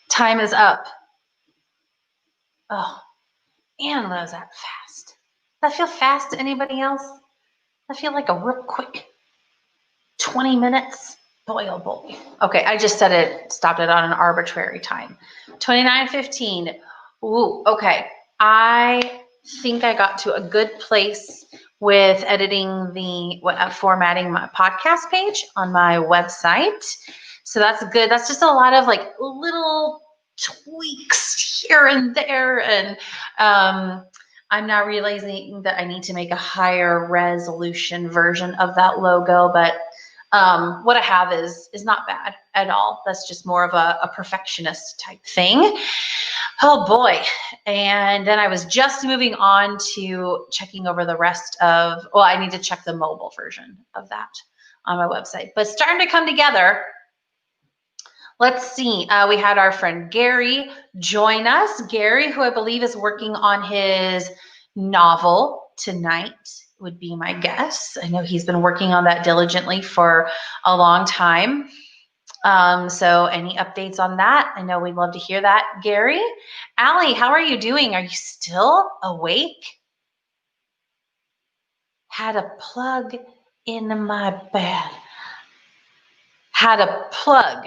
Time is up. Oh, and was that fast? Does that feel fast to anybody else? I feel like a real quick 20 minutes. Boy, oh boy. Okay, I just said it, stopped it on an arbitrary time. 29:15. Ooh, okay. I think I got to a good place with editing formatting my podcast page on my website. So that's good. That's just a lot of like little tweaks here and there. And I'm now realizing that I need to make a higher resolution version of that logo, but what I have is not bad at all. That's just more of a perfectionist type thing. Oh boy. And then I was just moving on to checking over the rest of, well, I need to check the mobile version of that on my website, but starting to come together. Let's see. We had our friend Gary join us. Gary, who I believe is working on his novel tonight, would be my guess. I know he's been working on that diligently for a long time. So any updates on that? I know we'd love to hear that. Gary, Allie, how are you doing? Are you still awake? Had a plug in my bed. Had a plug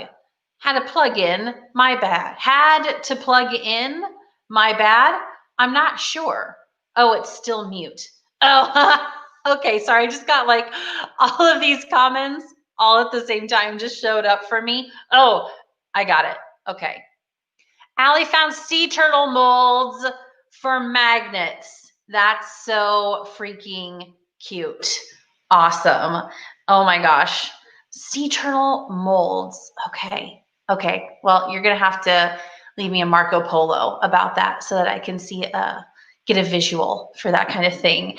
in, my bad. Had to plug in, my bad. I'm not sure. Oh, it's still mute. Oh, okay. Sorry. I just got like all of these comments all at the same time just showed up for me. Oh, I got it. Okay. Allie found sea turtle molds for magnets. That's so freaking cute. Awesome. Oh my gosh. Sea turtle molds. Okay. Okay. Well, you're going to have to leave me a Marco Polo about that so that I can see, get a visual for that kind of thing.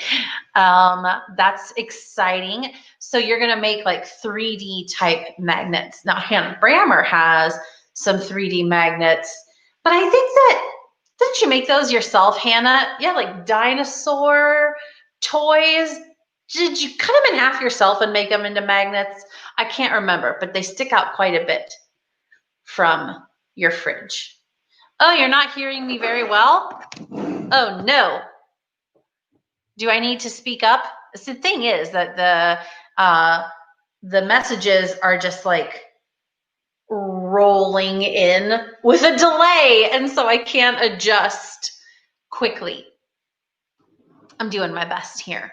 That's exciting. So you're going to make like 3D type magnets. Now, Hannah Brammer has some 3D magnets, but I think that, didn't you make those yourself, Hannah? Yeah, like dinosaur toys. Did you cut them in half yourself and make them into magnets? I can't remember, but they stick out quite a bit from your fridge. Oh, you're not hearing me very well? Oh, no. Do I need to speak up? The thing is that the messages are just like rolling in with a delay, and so I can't adjust quickly. I'm doing my best here.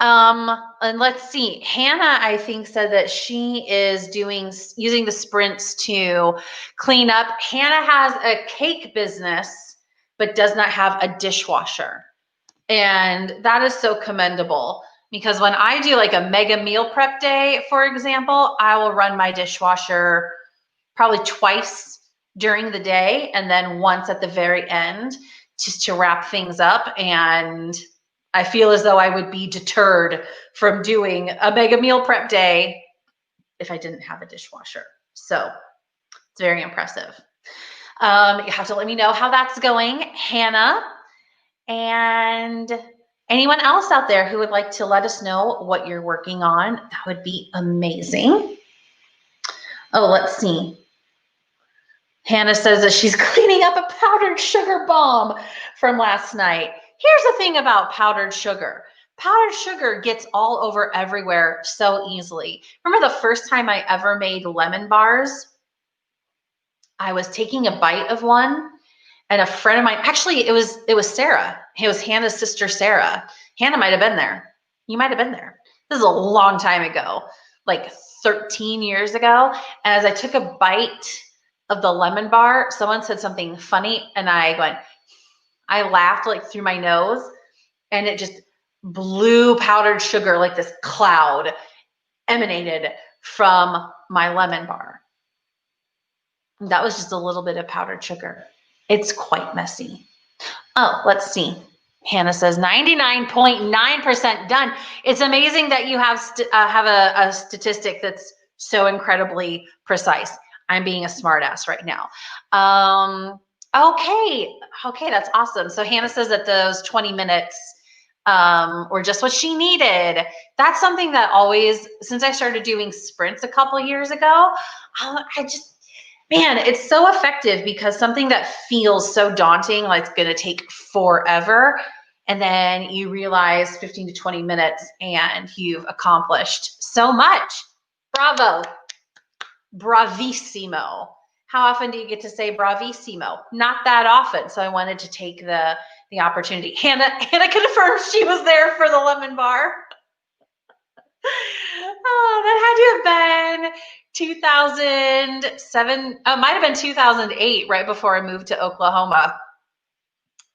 And let's see. Hannah, I think, said that she is using the sprints to clean up. Hannah has a cake business, but does not have a dishwasher. And that is so commendable, because when I do like a mega meal prep day, for example, I will run my dishwasher probably twice during the day and then once at the very end just to wrap things up. And I feel as though I would be deterred from doing a mega meal prep day if I didn't have a dishwasher. So it's very impressive. You have to let me know how that's going, Hannah. And anyone else out there who would like to let us know what you're working on, that would be amazing. Oh, let's see. Hannah says that she's cleaning up a powdered sugar bomb from last night. Here's the thing about powdered sugar. Powdered sugar gets all over everywhere so easily. Remember the first time I ever made lemon bars? I was taking a bite of one, and a friend of mine, actually it was Sarah. It was Hannah's sister, Sarah. Hannah might have been there. You might have been there. This is a long time ago, like 13 years ago. And as I took a bite of the lemon bar, someone said something funny, and I laughed like through my nose, and it just blew powdered sugar like this cloud emanated from my lemon bar. That was just a little bit of powdered sugar. It's quite messy. Oh, let's see. Hannah says 99.9% done. It's amazing that you have a statistic that's so incredibly precise. I'm being a smartass right now. Okay, that's awesome. So Hannah says that those 20 minutes or just what she needed. That's something that always, since I started doing sprints a couple years ago, I just, man, it's so effective because something that feels so daunting, like it's going to take forever, and then you realize 15 to 20 minutes and you've accomplished so much. Bravo. Bravissimo. How often do you get to say bravissimo? Not that often. So I wanted to take the opportunity. Hannah confirmed she was there for the lemon bar. Oh, that had to have been 2007. Oh, might have been 2008, right before I moved to Oklahoma.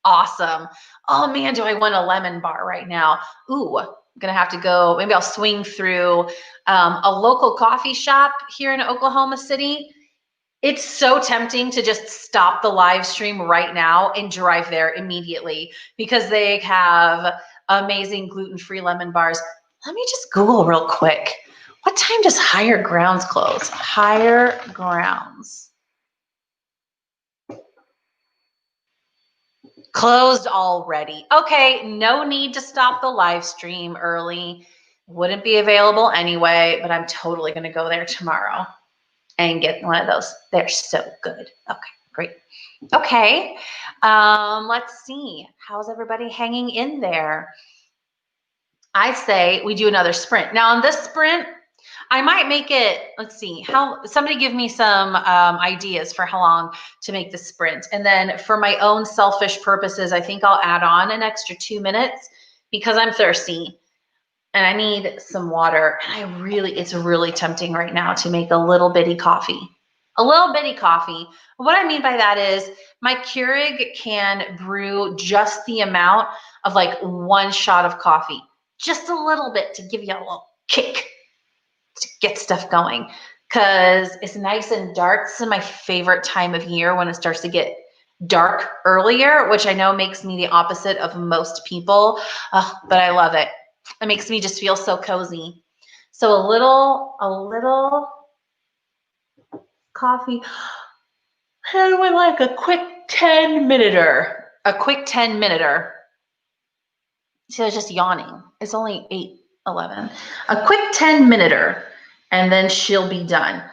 Awesome. Oh man, do I want a lemon bar right now? Ooh, I'm gonna have to go. Maybe I'll swing through a local coffee shop here in Oklahoma City. It's so tempting to just stop the live stream right now and drive there immediately because they have amazing gluten-free lemon bars. Let me just Google real quick. What time does Higher Grounds close? Higher Grounds. Closed already. Okay, no need to stop the live stream early. Wouldn't be available anyway, but I'm totally going to go there tomorrow and get one of those. They're so good. Okay, great. Okay, let's see. How's everybody hanging in there? I say we do another sprint. Now on this sprint, I might make it, let's see, somebody give me some ideas for how long to make the sprint. And then for my own selfish purposes, I think I'll add on an extra 2 minutes because I'm thirsty and I need some water. And it's really tempting right now to make a little bitty coffee. A little bitty coffee. What I mean by that is my Keurig can brew just the amount of like 1 shot of coffee, just a little bit to give you a little kick to get stuff going because it's nice and dark. This is my favorite time of year when it starts to get dark earlier, which I know makes me the opposite of most people, but I love it. It makes me just feel so cozy. So a little coffee. How do I like a quick 10-minuter? A quick 10-minuter. See, I was just yawning. It's only 8:11. A quick 10-minuter, and then she'll be done.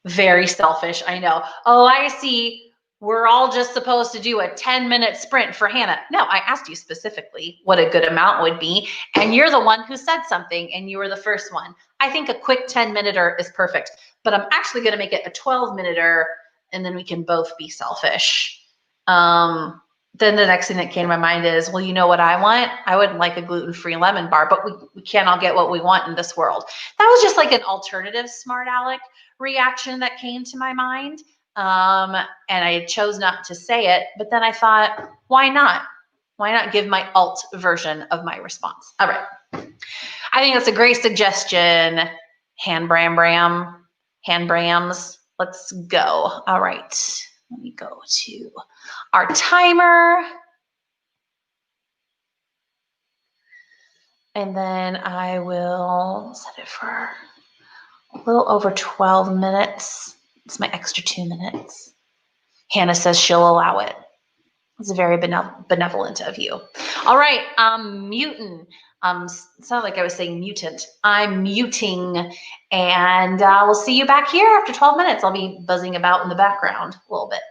Very selfish, I know. Oh, I see. We're all just supposed to do a 10-minute sprint for Hannah. No, I asked you specifically what a good amount would be, and you're the one who said something, and you were the first one. I think a quick 10-minuter is perfect, but I'm actually going to make it a 12-minuter, and then we can both be selfish. Then the next thing that came to my mind is, well, you know what I want? I would like a gluten-free lemon bar, but we can't all get what we want in this world. That was just like an alternative smart aleck reaction that came to my mind. And I chose not to say it, but then I thought, why not? Why not give my alt version of my response? All right. I think that's a great suggestion. Hanbrams. Let's go. All right. Let me go to our timer. And then I will set it for a little over 12 minutes. It's my extra 2 minutes. Hannah says she'll allow it. It's very benevolent of you. All right, mutant. It sounded like I was saying mutant. I'm muting, and we'll see you back here after 12 minutes. I'll be buzzing about in the background a little bit.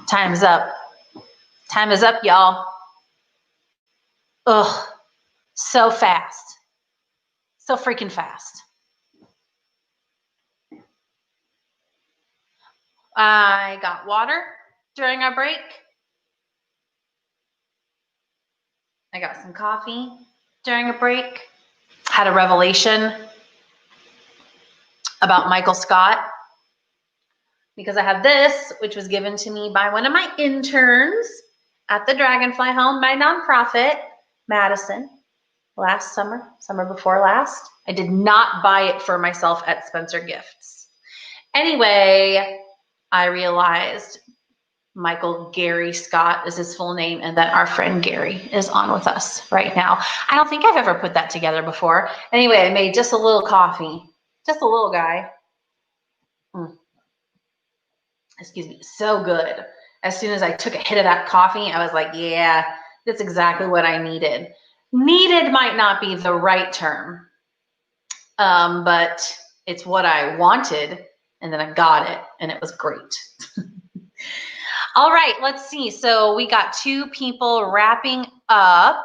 Time's up. Time is up, y'all. Ugh, so fast. So freaking fast. I got water during our break. I got some coffee during a break. Had a revelation about Michael Scott because I have this, which was given to me by one of my interns at the Dragonfly Home, my nonprofit, Madison, last summer before last. I did not buy it for myself at Spencer Gifts. Anyway, I realized Michael Gary Scott is his full name, and that our friend Gary is on with us right now. I don't think I've ever put that together before. Anyway, I made just a little coffee, just a little guy. Excuse me, so good. As soon as I took a hit of that coffee, I was like, yeah, that's exactly what I needed. Needed might not be the right term, but it's what I wanted, and then I got it, and it was great. All right, let's see. So we got 2 people wrapping up.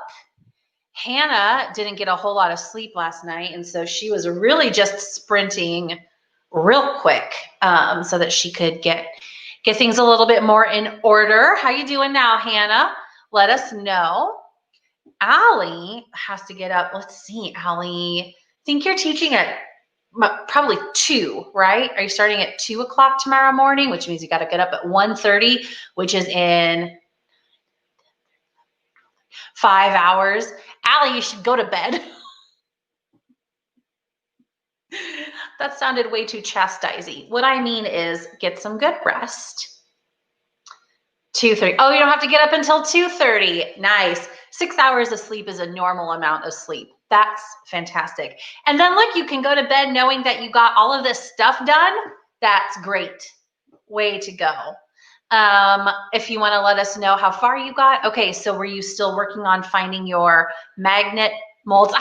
Hannah didn't get a whole lot of sleep last night, and so she was really just sprinting real quick so that she could get things a little bit more in order. How you doing now, Hannah? Let us know. Allie has to get up. Let's see, Allie. I think you're teaching at probably 2, right? Are you starting at 2 o'clock tomorrow morning, which means you got to get up at 1:30, which is in 5 hours. Allie, you should go to bed. That sounded way too chastising. What I mean is get some good rest. 2:30. Oh, you don't have to get up until 2:30. Nice. 6 hours of sleep is a normal amount of sleep. That's fantastic. And then look, you can go to bed knowing that you got all of this stuff done. That's great. Way to go. If you want to let us know how far you got. Okay, so were you still working on finding your magnet molds?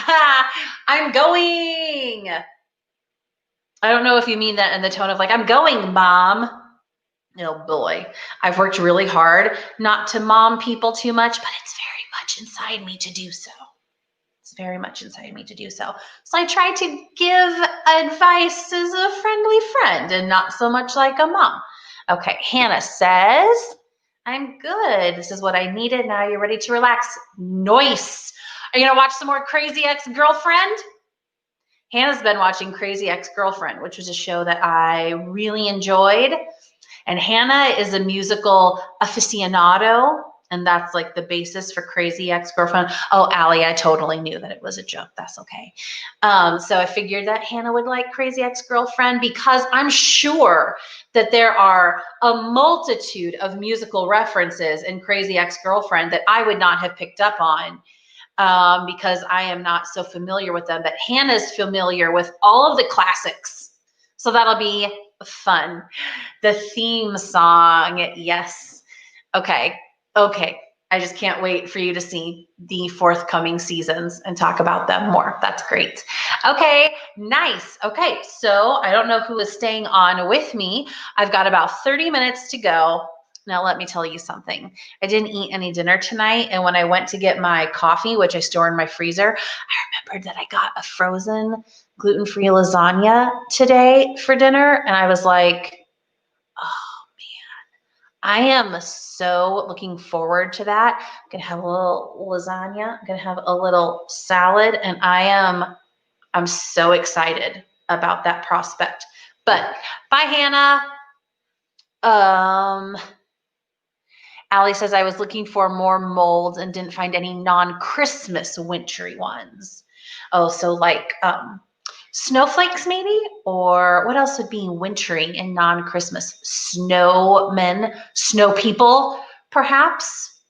I'm going. I don't know if you mean that in the tone of like, I'm going, Mom. Oh boy, I've worked really hard not to mom people too much, but it's very much inside me to do so. It's very much inside me to do so. So I try to give advice as a friendly friend and not so much like a mom. Okay, Hannah says, I'm good. This is what I needed. Now you're ready to relax. Nice. Are you gonna watch some more Crazy Ex-Girlfriend? Hannah's been watching Crazy Ex-Girlfriend, which was a show that I really enjoyed. And Hannah is a musical aficionado, and that's like the basis for Crazy Ex-Girlfriend. Oh, Allie, I totally knew that it was a joke. That's okay. So I figured that Hannah would like Crazy Ex-Girlfriend because I'm sure that there are a multitude of musical references in Crazy Ex-Girlfriend that I would not have picked up on because I am not so familiar with them. But Hannah's familiar with all of the classics. So that'll be fun. The theme song, yes. Okay. I just can't wait for you to see the forthcoming seasons and talk about them more. That's great. Okay, nice. Okay, so I don't know who is staying on with me. I've got about 30 minutes to go. Now, let me tell you something. I didn't eat any dinner tonight, and when I went to get my coffee, which I store in my freezer, I remembered that I got a frozen gluten-free lasagna today for dinner, and I was like, oh man, I am so looking forward to that. I'm gonna have a little lasagna, I'm gonna have a little salad, and I'm so excited about that prospect. But bye, Hannah. Allie says, I was looking for more molds and didn't find any non-Christmas wintry ones. Oh, so like snowflakes maybe? Or what else would be wintry and non-Christmas? Snowmen, snow people, perhaps?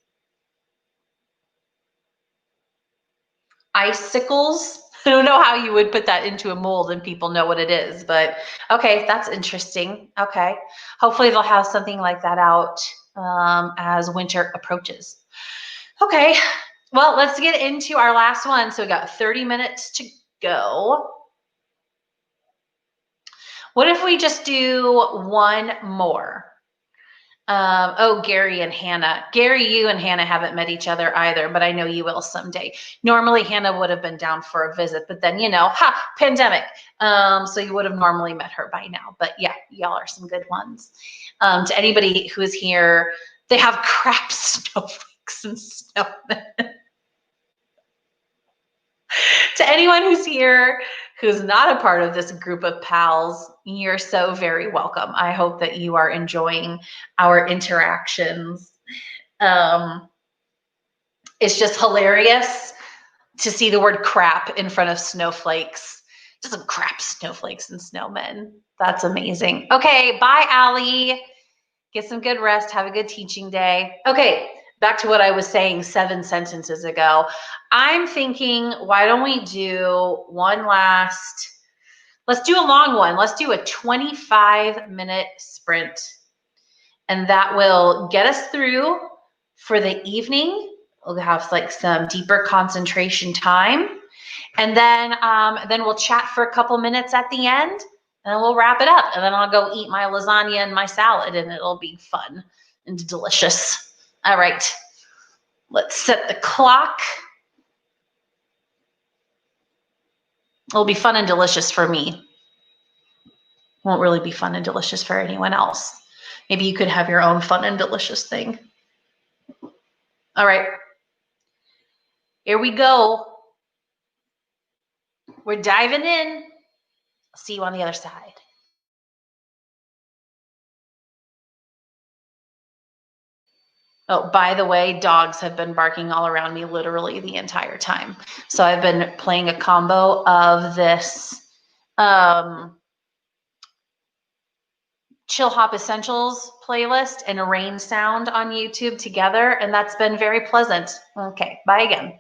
Icicles? I don't know how you would put that into a mold and people know what it is, but okay, that's interesting. Okay, hopefully they'll have something like that out as winter approaches. Okay, well, let's get into our last one. So we got 30 minutes to go. What if we just do one more? Oh, Gary and Hannah. Gary, you and Hannah haven't met each other either, but I know you will someday. Normally, Hannah would have been down for a visit, but then, pandemic. So you would have normally met her by now. But yeah, y'all are some good ones. To anybody who is here, they have crap snowflakes and snowmen. To anyone who's here who's not a part of this group of pals, you're so very welcome. I hope that you are enjoying our interactions. It's just hilarious to see the word crap in front of snowflakes. Just some crap snowflakes and snowmen. That's amazing. Okay, bye, Allie. Get some good rest. Have a good teaching day. Okay, back to what I was saying 7 sentences ago. I'm thinking, why don't we do let's do a long one. Let's do a 25-minute sprint. And that will get us through for the evening. We'll have like some deeper concentration time. And then we'll chat for a couple minutes at the end. And then we'll wrap it up. And then I'll go eat my lasagna and my salad, and it'll be fun and delicious. All right. Let's set the clock. It'll be fun and delicious for me. Won't really be fun and delicious for anyone else. Maybe you could have your own fun and delicious thing. All right. Here we go. We're diving in. I'll see you on the other side. Oh, by the way, dogs have been barking all around me literally the entire time. So I've been playing a combo of this Chill Hop Essentials playlist and a rain sound on YouTube together, and that's been very pleasant. Okay, bye again.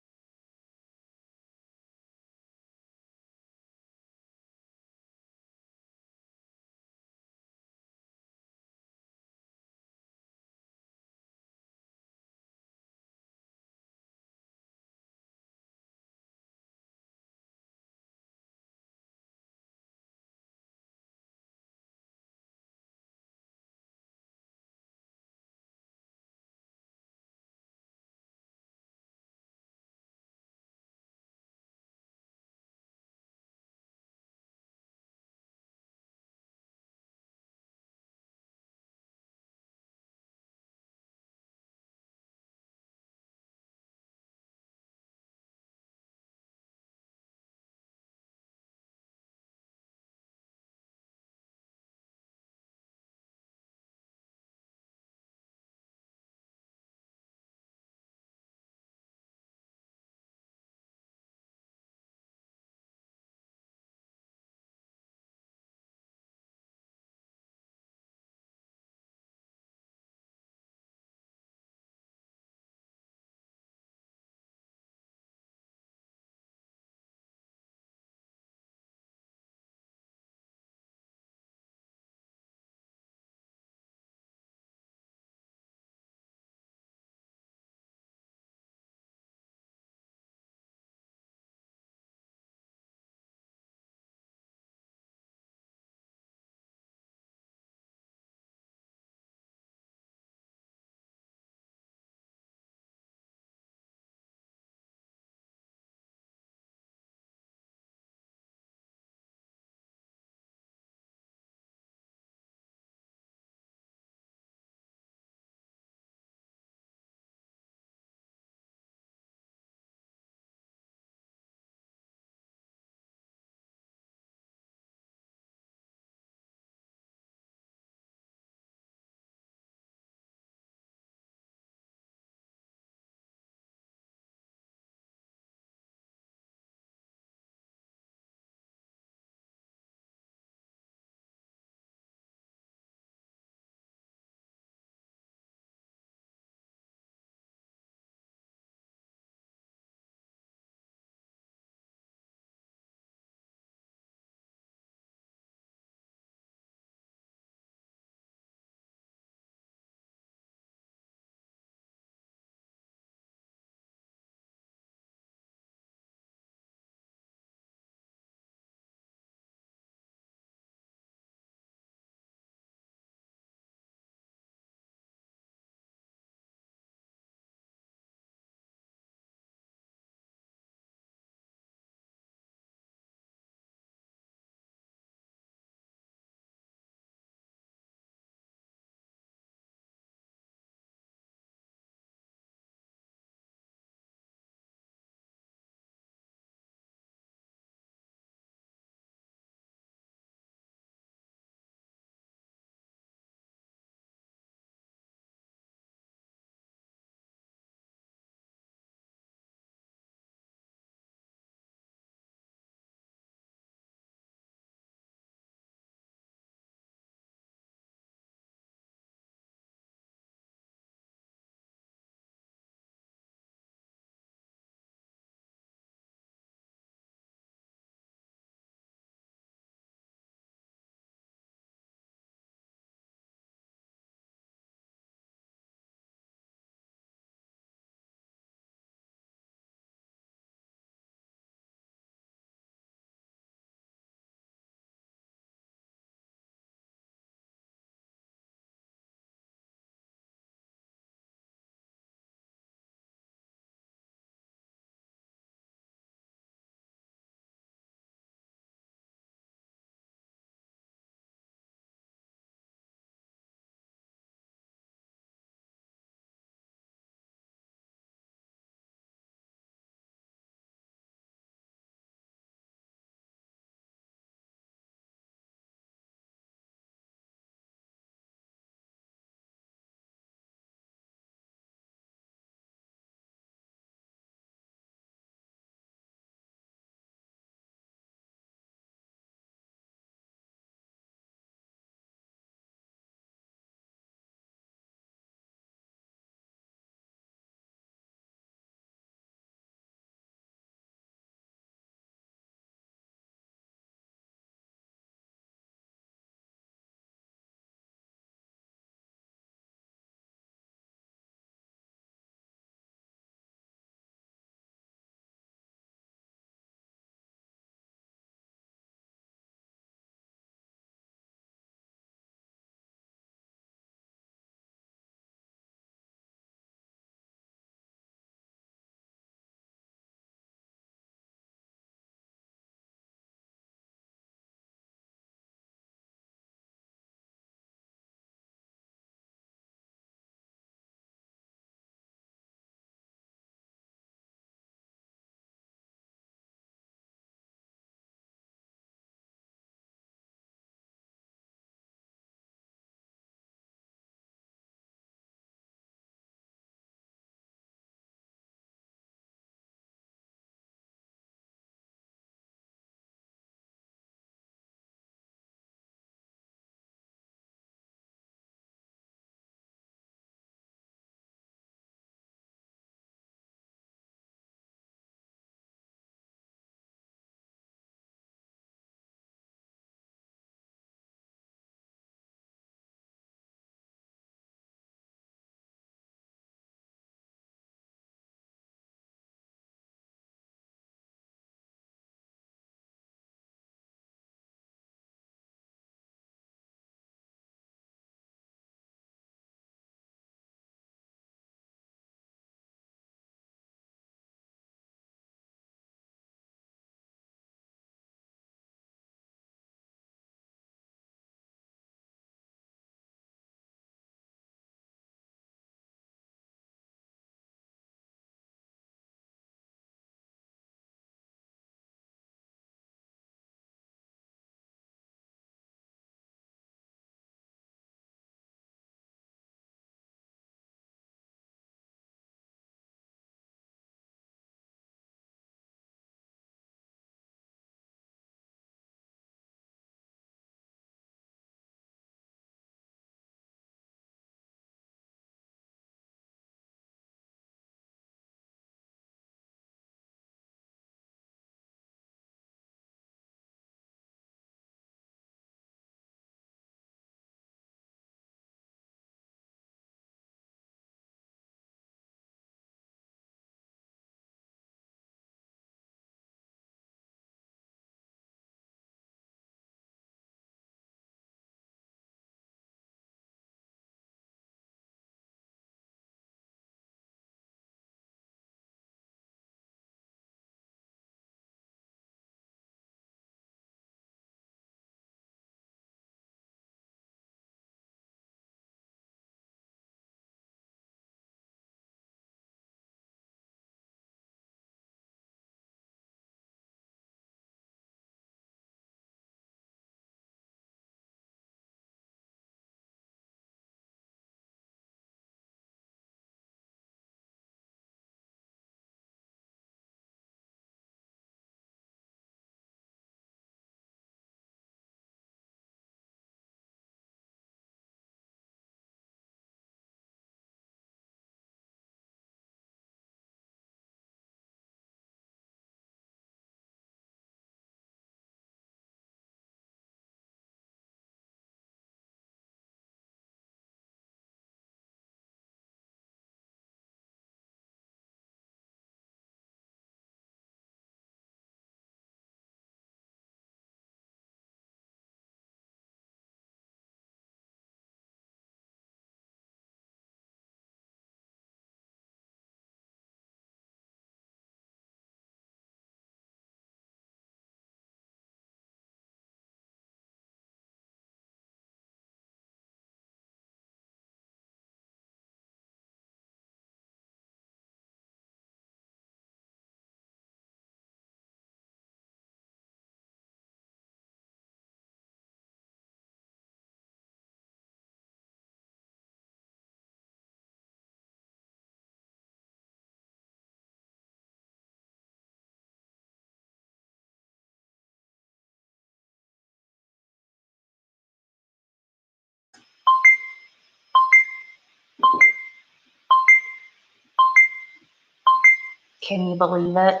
Can you believe it?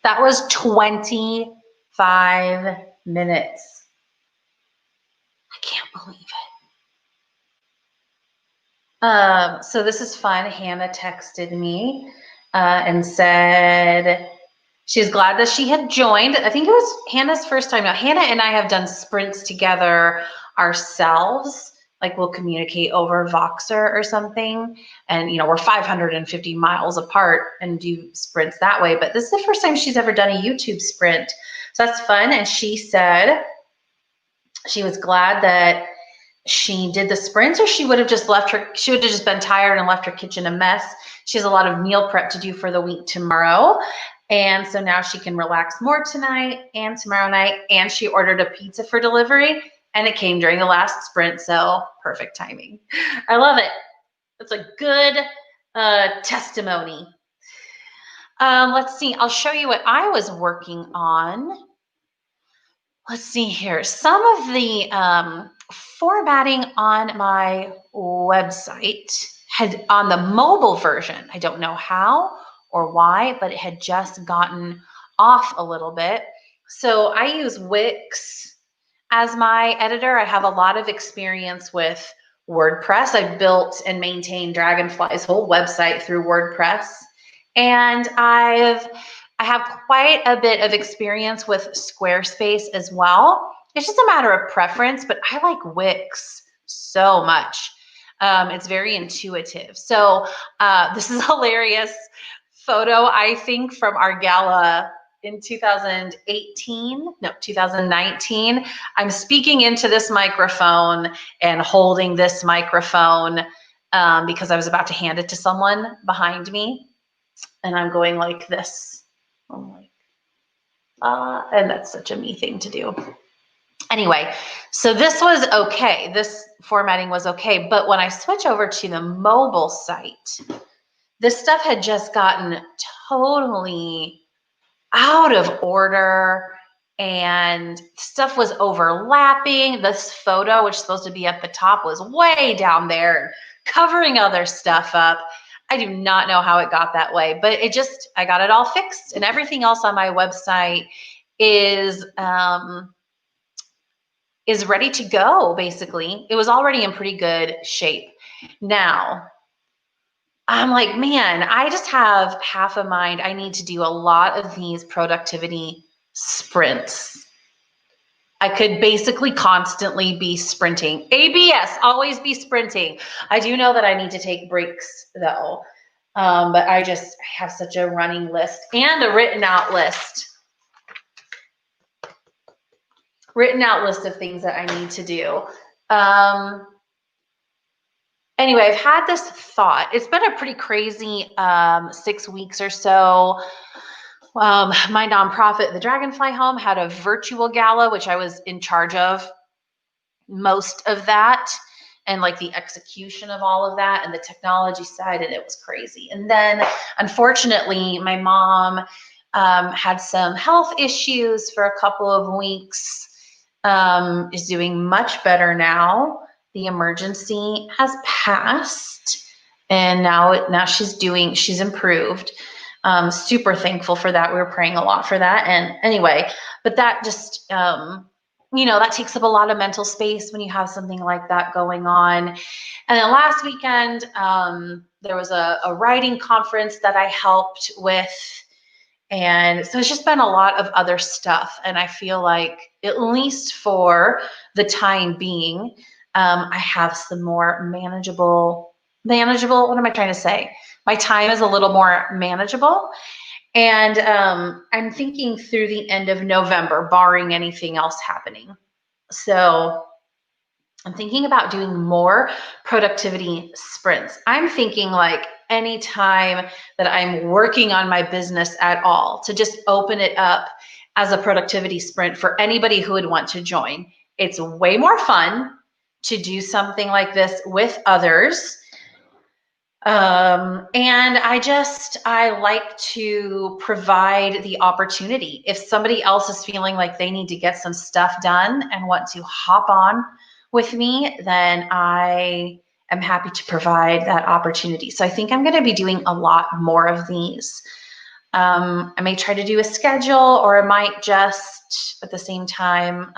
That was 25 minutes. I can't believe it. So this is fun. Hannah texted me and said she's glad that she had joined. I think it was Hannah's first time. Now, Hannah and I have done sprints together ourselves. Like we'll communicate over Voxer or something. And, we're 550 miles apart and do sprints that way. But this is the first time she's ever done a YouTube sprint. So that's fun. And she said she was glad that she did the sprints, or she would have just been tired and left her kitchen a mess. She has a lot of meal prep to do for the week tomorrow. And so now she can relax more tonight and tomorrow night. And she ordered a pizza for delivery and it came during the last sprint. So perfect timing. I love it. It's a good testimony. Let's see. I'll show you what I was working on. Let's see here. Some of the formatting on my website had on the mobile version. I don't know how or why, but it had just gotten off a little bit. So I use Wix as my editor. I have a lot of experience with WordPress. I've built and maintained Dragonfly's whole website through WordPress. And I have quite a bit of experience with Squarespace as well. It's just a matter of preference, but I like Wix so much. It's very intuitive. So this is a hilarious photo, I think, from our gala in 2019. I'm speaking into this microphone and holding this microphone because I was about to hand it to someone behind me. And I'm going like this. I'm like, and that's such a me thing to do. Anyway, so this was okay. This formatting was okay. But when I switch over to the mobile site, this stuff had just gotten totally out of order and stuff was overlapping. This photo, which is supposed to be at the top, was way down there, covering other stuff up. I do not know how it got that way, but I got it all fixed, and everything else on my website is ready to go, basically. It was already in pretty good shape. Now, I'm like, man, I just have half a mind. I need to do a lot of these productivity sprints. I could basically constantly be sprinting. ABS, always be sprinting. I do know that I need to take breaks though. But I have such a running list and a written out list of things that I need to do. Anyway, I've had this thought. It's been a pretty crazy 6 weeks or so. My nonprofit, the Dragonfly Home, had a virtual gala, which I was in charge of most of that, and like the execution of all of that and the technology side, and it was crazy. And then unfortunately, my mom had some health issues for a couple of weeks, is doing much better now. The emergency has passed, and now she's improved. Super thankful for that. We were praying a lot for that. And anyway, but that just, that takes up a lot of mental space when you have something like that going on. And then last weekend, there was a writing conference that I helped with. And so it's just been a lot of other stuff. And I feel like, at least for the time being, I have some more manageable, what am I trying to say? My time is a little more manageable. And I'm thinking through the end of November, barring anything else happening. So I'm thinking about doing more productivity sprints. I'm thinking like anytime that I'm working on my business at all, to just open it up as a productivity sprint for anybody who would want to join. It's way more fun to do something like this with others. And I like to provide the opportunity. If somebody else is feeling like they need to get some stuff done and want to hop on with me, then I am happy to provide that opportunity. So I think I'm going to be doing a lot more of these. I may try to do a schedule, or I might just at the same time,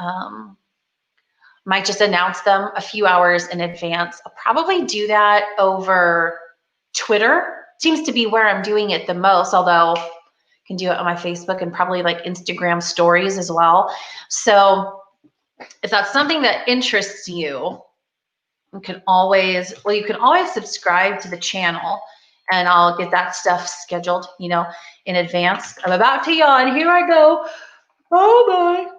might just announce them a few hours in advance. I'll probably do that over Twitter. Seems to be where I'm doing it the most, although I can do it on my Facebook and probably like Instagram stories as well. So if that's something that interests you, you can always subscribe to the channel, and I'll get that stuff scheduled, in advance. I'm about to yawn. Here I go. Oh my.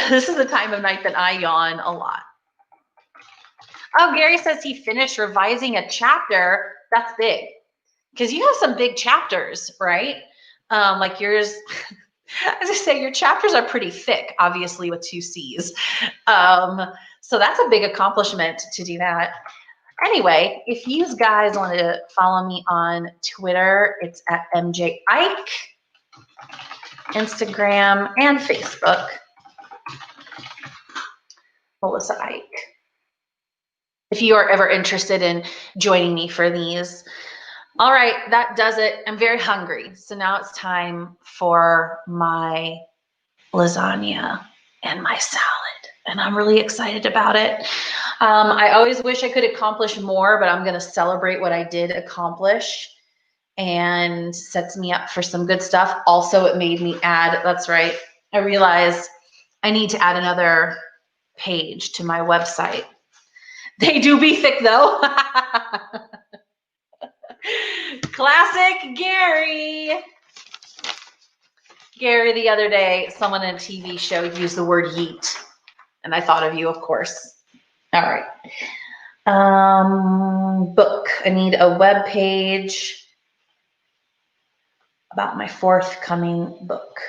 This is the time of night that I yawn a lot. Oh, Gary says he finished revising a chapter. That's big, because you have some big chapters, right? Like yours, as I say, your chapters are pretty thick, obviously with 2 C's. So that's a big accomplishment to do that. Anyway, if you guys want to follow me on Twitter, it's at MJ Ike, Instagram and Facebook, Melissa Ike. If you are ever interested in joining me for these. All right, that does it. I'm very hungry. So now it's time for my lasagna and my salad. And I'm really excited about it. I always wish I could accomplish more, but I'm going to celebrate what I did accomplish, and sets me up for some good stuff. Also, it made me add, that's right, I realized I need to add another page to my website. They do be thick though. Classic Gary. Gary, the other day, someone in a TV show used the word yeet, and I thought of you, of course. All right. Book. I need a web page about my forthcoming book,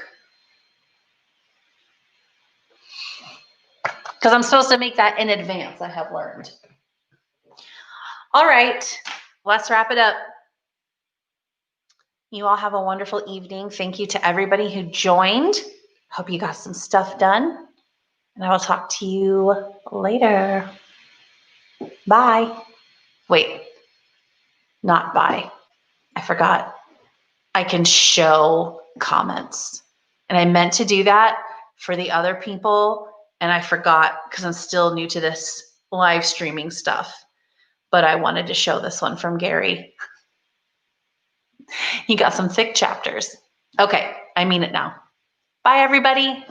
because I'm supposed to make that in advance, I have learned. All right, let's wrap it up. You all have a wonderful evening. Thank you to everybody who joined. Hope you got some stuff done, and I will talk to you later. Bye. Wait, not bye. I forgot. I can show comments, and I meant to do that for the other people, and I forgot because I'm still new to this live streaming stuff, but I wanted to show this one from Gary. He got some thick chapters. Okay, I mean it now. Bye, everybody.